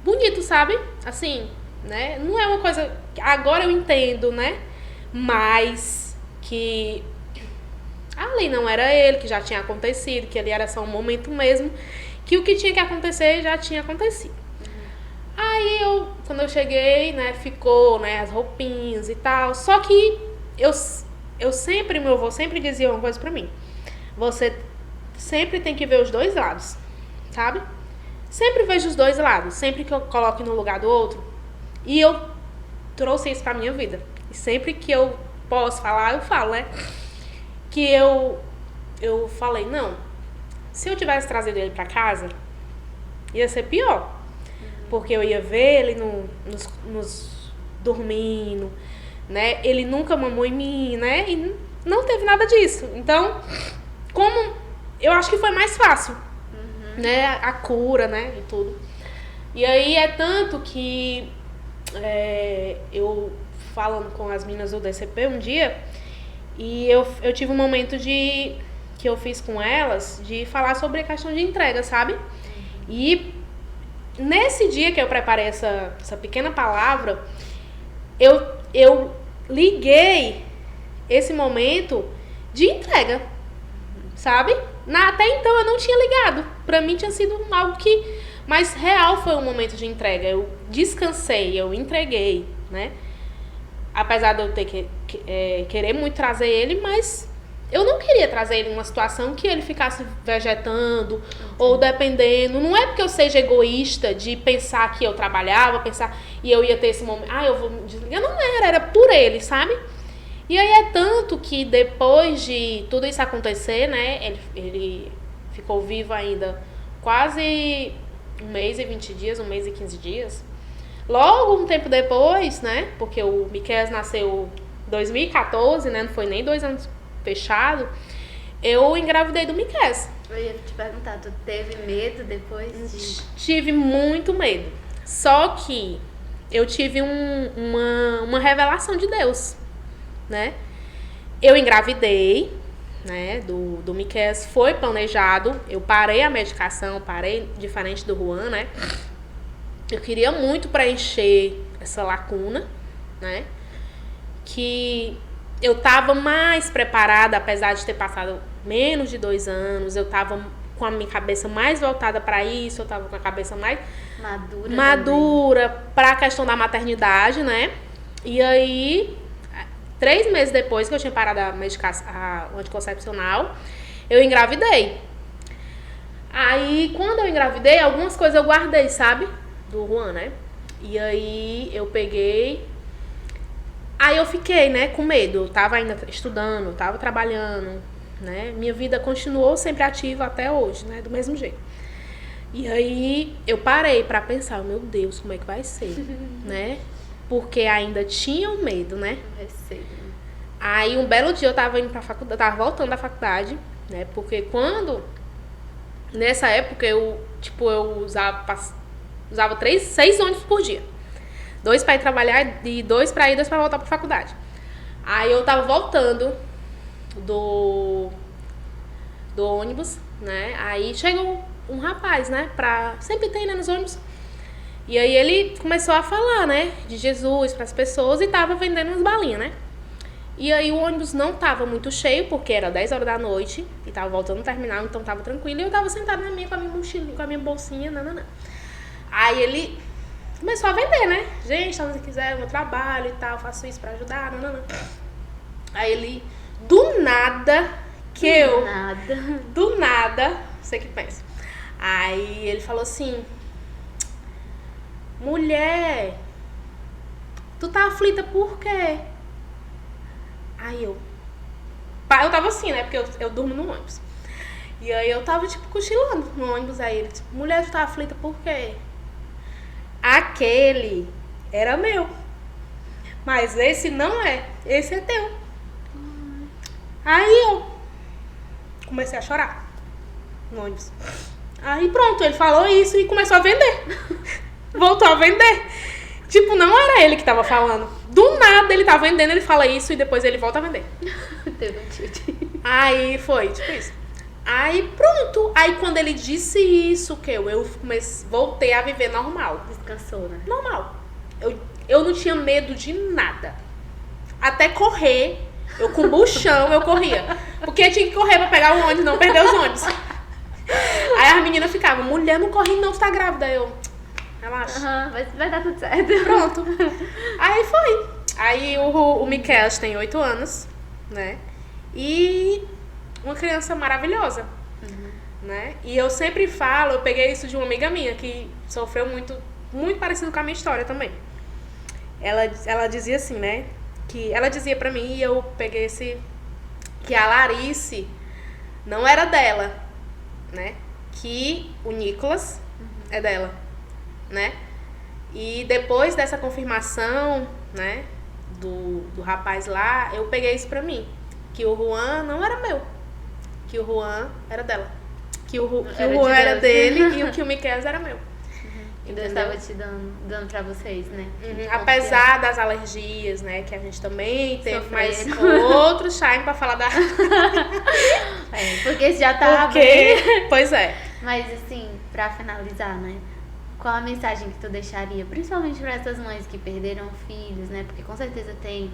Speaker 2: bonito, sabe? Assim, né? Não é uma coisa, agora eu entendo, né? Mas que ali não era ele, que já tinha acontecido, que ali era só um momento mesmo, que o que tinha que acontecer já tinha acontecido. Aí quando eu cheguei, né, ficou, né, as roupinhas e tal, só que eu sempre, meu avô sempre dizia uma coisa pra mim, você sempre tem que ver os dois lados, sabe? Sempre vejo os dois lados, sempre que eu coloque no lugar do outro, e eu trouxe isso pra minha vida, e sempre que eu posso falar, eu falo, né, que eu falei, não, se eu tivesse trazido ele pra casa, ia ser pior. Porque eu ia ver ele nos dormindo, né? Ele nunca mamou em mim, né? E não teve nada disso. Então, como eu acho que foi mais fácil, né? A cura, né? E tudo. E aí é tanto que eu falando com as meninas do DCP um dia, e eu tive um momento que eu fiz com elas de falar sobre a questão de entrega, sabe? E nesse dia que eu preparei essa pequena palavra, eu liguei esse momento de entrega, sabe? Até então eu não tinha ligado. Pra mim tinha sido algo que... Mas real foi um momento de entrega. Eu descansei, eu entreguei, né? Apesar de eu ter querer muito trazer ele, mas eu não queria trazer ele numa situação que ele ficasse vegetando ou dependendo. Não é porque eu seja egoísta de pensar que eu trabalhava, e eu ia ter esse momento, eu vou me desligar. Não era por ele, sabe? E aí é tanto que depois de tudo isso acontecer, né, ele ficou vivo ainda quase 1 mês e 20 dias, 1 mês e 15 dias. Logo um tempo depois, né, porque o Miquel nasceu em 2014, né, não foi nem 2 anos fechado, eu engravidei do Miquel.
Speaker 1: Eu ia te perguntar, tu teve medo depois de...
Speaker 2: Tive muito medo. Só que eu tive uma revelação de Deus, né? Eu engravidei, né, do Miquel, foi planejado, eu parei a medicação, diferente do Juan, né? Eu queria muito preencher essa lacuna, né? Que eu tava mais preparada, apesar de ter passado menos de 2 anos, eu tava com a minha cabeça mais voltada para isso, eu tava com a cabeça mais madura para a questão da maternidade, né? E aí, 3 meses depois que eu tinha parado a medicação, o anticoncepcional, eu engravidei. Aí, quando eu engravidei, algumas coisas eu guardei, sabe? Do Juan, né? E aí, eu peguei... Aí eu fiquei, né, com medo. Eu tava ainda estudando, tava trabalhando, né? Minha vida continuou sempre ativa até hoje, né? Do mesmo jeito. E aí, eu parei pra pensar, meu Deus, como é que vai ser, né? Porque ainda tinha um medo, né? Aí, um belo dia, eu tava indo pra faculdade, tava voltando da faculdade, né? Porque nessa época, eu usava 6 ônibus por dia. 2 pra ir trabalhar e 2 pra ir, 2 pra voltar pra faculdade. Aí eu tava voltando do ônibus, né? Aí chegou um rapaz, né? Sempre tem, né, nos ônibus. E aí ele começou a falar, né? De Jesus pras pessoas e tava vendendo umas balinhas, né? E aí o ônibus não tava muito cheio, porque era 10 horas da noite e tava voltando no terminal, então tava tranquilo. E eu tava sentada na minha, com a minha mochilinha, com a minha bolsinha, nananã. Aí ele começou a vender, né? Gente, se você quiser, eu trabalho e tal, faço isso pra ajudar, nananã. Aí ele, do nada, você que pensa. Aí ele falou assim, mulher, tu tá aflita por quê? Aí eu tava assim, né? Porque eu durmo no ônibus. E aí eu tava, tipo, cochilando no ônibus. Aí ele, tipo, mulher, tu tá aflita por quê? Aquele era meu. Mas esse não é. Esse é teu. Aí eu comecei a chorar no ônibus. Aí pronto, ele falou isso e começou a vender. Voltou a vender. Tipo, não era ele que tava falando. Do nada ele tá vendendo, ele fala isso e depois ele volta a vender.
Speaker 1: Teve um tilt.
Speaker 2: Aí foi, tipo isso. Aí pronto. Aí quando ele disse isso, que eu voltei a viver normal.
Speaker 1: Descansou, né?
Speaker 2: Normal. Eu não tinha medo de nada. Até correr, eu com o buchão, eu corria. Porque eu tinha que correr pra pegar o ônibus, não perder os ônibus. Aí as meninas ficavam, mulher, não corre não, tu tá grávida. Eu, relaxa.
Speaker 1: Vai dar tudo certo.
Speaker 2: Pronto. Aí foi. Aí o Miquel tem 8 anos, né? E uma criança maravilhosa, né? E eu sempre falo, eu peguei isso de uma amiga minha que sofreu muito parecido com a minha história também. Ela dizia assim, né? Que ela dizia pra mim, e eu peguei que a Larice não era dela, né? Que o Nicolas é dela, né? E depois dessa confirmação, né? Do rapaz lá, eu peguei isso pra mim. Que o Juan não era meu. Que o Juan era dela. Que o Juan era dele e que o Miquel era meu.
Speaker 1: E Deus estava te dando pra vocês, né?
Speaker 2: Apesar das alergias, né? Que a gente também teve, mas outro shine pra falar da...
Speaker 1: porque já tá bem.
Speaker 2: Pois é.
Speaker 1: Mas assim, pra finalizar, né? Qual a mensagem que tu deixaria? Principalmente pra essas mães que perderam filhos, né? Porque com certeza tem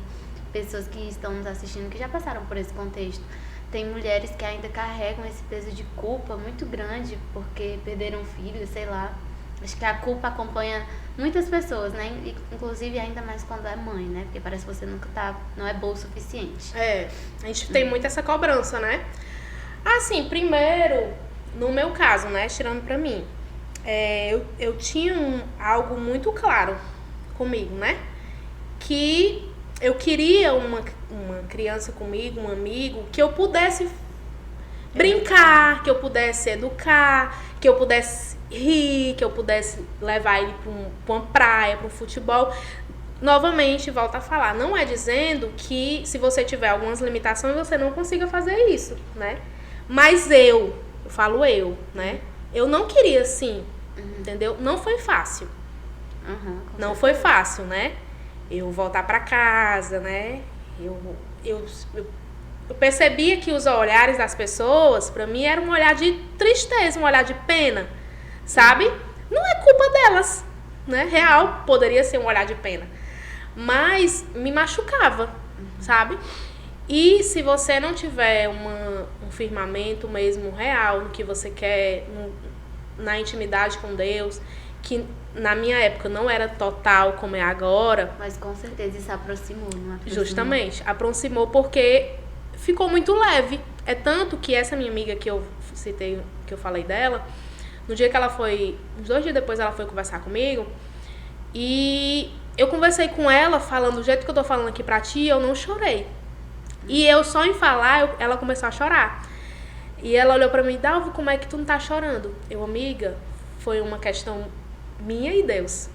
Speaker 1: pessoas que estão nos assistindo que já passaram por esse contexto. Tem mulheres que ainda carregam esse peso de culpa muito grande porque perderam filhos, sei lá. Acho que a culpa acompanha muitas pessoas, né? Inclusive ainda mais quando é mãe, né? Porque parece que você não é boa o suficiente.
Speaker 2: A gente tem muito essa cobrança, né? Assim, primeiro, no meu caso, né? Tirando pra mim, eu tinha algo muito claro comigo, né? Que eu queria uma criança comigo, um amigo, que eu pudesse brincar, que eu pudesse educar, que eu pudesse rir, que eu pudesse levar ele pra uma praia, pra um futebol. Novamente, volto a falar, não é dizendo que se você tiver algumas limitações, você não consiga fazer isso, né? Mas eu falo né? Eu não queria assim, entendeu? Não foi fácil. Não foi fácil, né? Eu voltar pra casa, né? Eu percebia que os olhares das pessoas, pra mim, era um olhar de tristeza, um olhar de pena, sabe? Não é culpa delas, né? Real, poderia ser um olhar de pena. Mas me machucava, sabe? E se você não tiver um firmamento mesmo real no que você quer, na intimidade com Deus, que na minha época não era total como é agora.
Speaker 1: Mas com certeza isso aproximou, não aproximou?
Speaker 2: Justamente, aproximou porque ficou muito leve. É tanto que essa minha amiga que eu citei, que eu falei dela, no dia que ela foi, uns 2 dias depois ela foi conversar comigo, e eu conversei com ela falando do jeito que eu tô falando aqui pra ti, eu não chorei. E eu só em falar, ela começou a chorar. E ela olhou pra mim, Dalva, como é que tu não tá chorando? Eu, amiga, foi uma questão minha e Deus.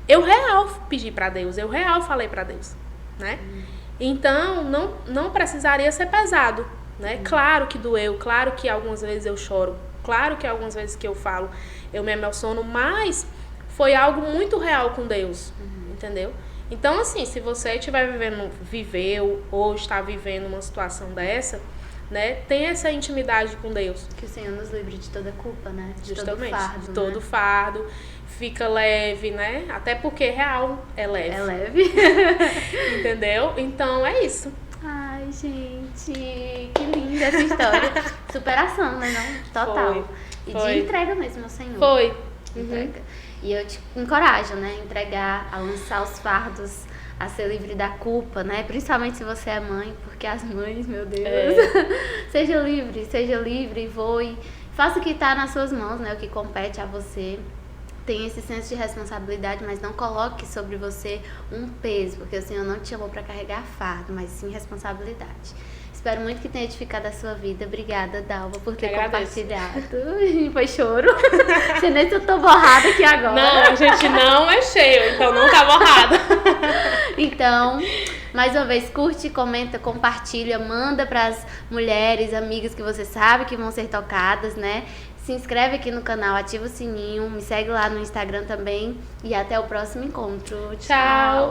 Speaker 2: Eu real pedi pra Deus, eu real falei pra Deus, né? Então, não precisaria ser pesado, né? Claro que doeu, claro que algumas vezes eu choro, claro que algumas vezes que eu falo, eu me emociono, mas foi algo muito real com Deus, entendeu? Então, assim, se você viveu ou está vivendo uma situação dessa, né? Tenha essa intimidade com Deus.
Speaker 1: Que o Senhor nos livre de toda culpa, né? De
Speaker 2: Justamente,
Speaker 1: todo fardo,
Speaker 2: de todo
Speaker 1: né?
Speaker 2: fardo. Fica leve, né? Até porque real é leve.
Speaker 1: É leve.
Speaker 2: Entendeu? Então é isso.
Speaker 1: Ai, gente, que linda essa história. Superação, né? Não? Total. E
Speaker 2: Foi.
Speaker 1: de entrega mesmo ao Senhor.
Speaker 2: Foi.
Speaker 1: Entrega. E eu te encorajo, né? Entregar, a lançar os fardos, a ser livre da culpa, né? Principalmente se você é mãe, porque as mães, meu Deus. Seja livre, voe. Faça o que está nas suas mãos, né? O que compete a você. Tenha esse senso de responsabilidade, mas não coloque sobre você um peso, porque o Senhor não te chamou para carregar fardo, mas sim responsabilidade. Espero muito que tenha edificado a sua vida. Obrigada, Dalva, por ter compartilhado. Foi choro. Você nem se eu tô borrada aqui agora.
Speaker 2: Não, a gente não mexeu, então não tá borrada.
Speaker 1: Então, mais uma vez, curte, comenta, compartilha, manda pras mulheres, amigas que você sabe que vão ser tocadas, né? Se inscreve aqui no canal, ativa o sininho, me segue lá no Instagram também e até o próximo encontro.
Speaker 2: Tchau!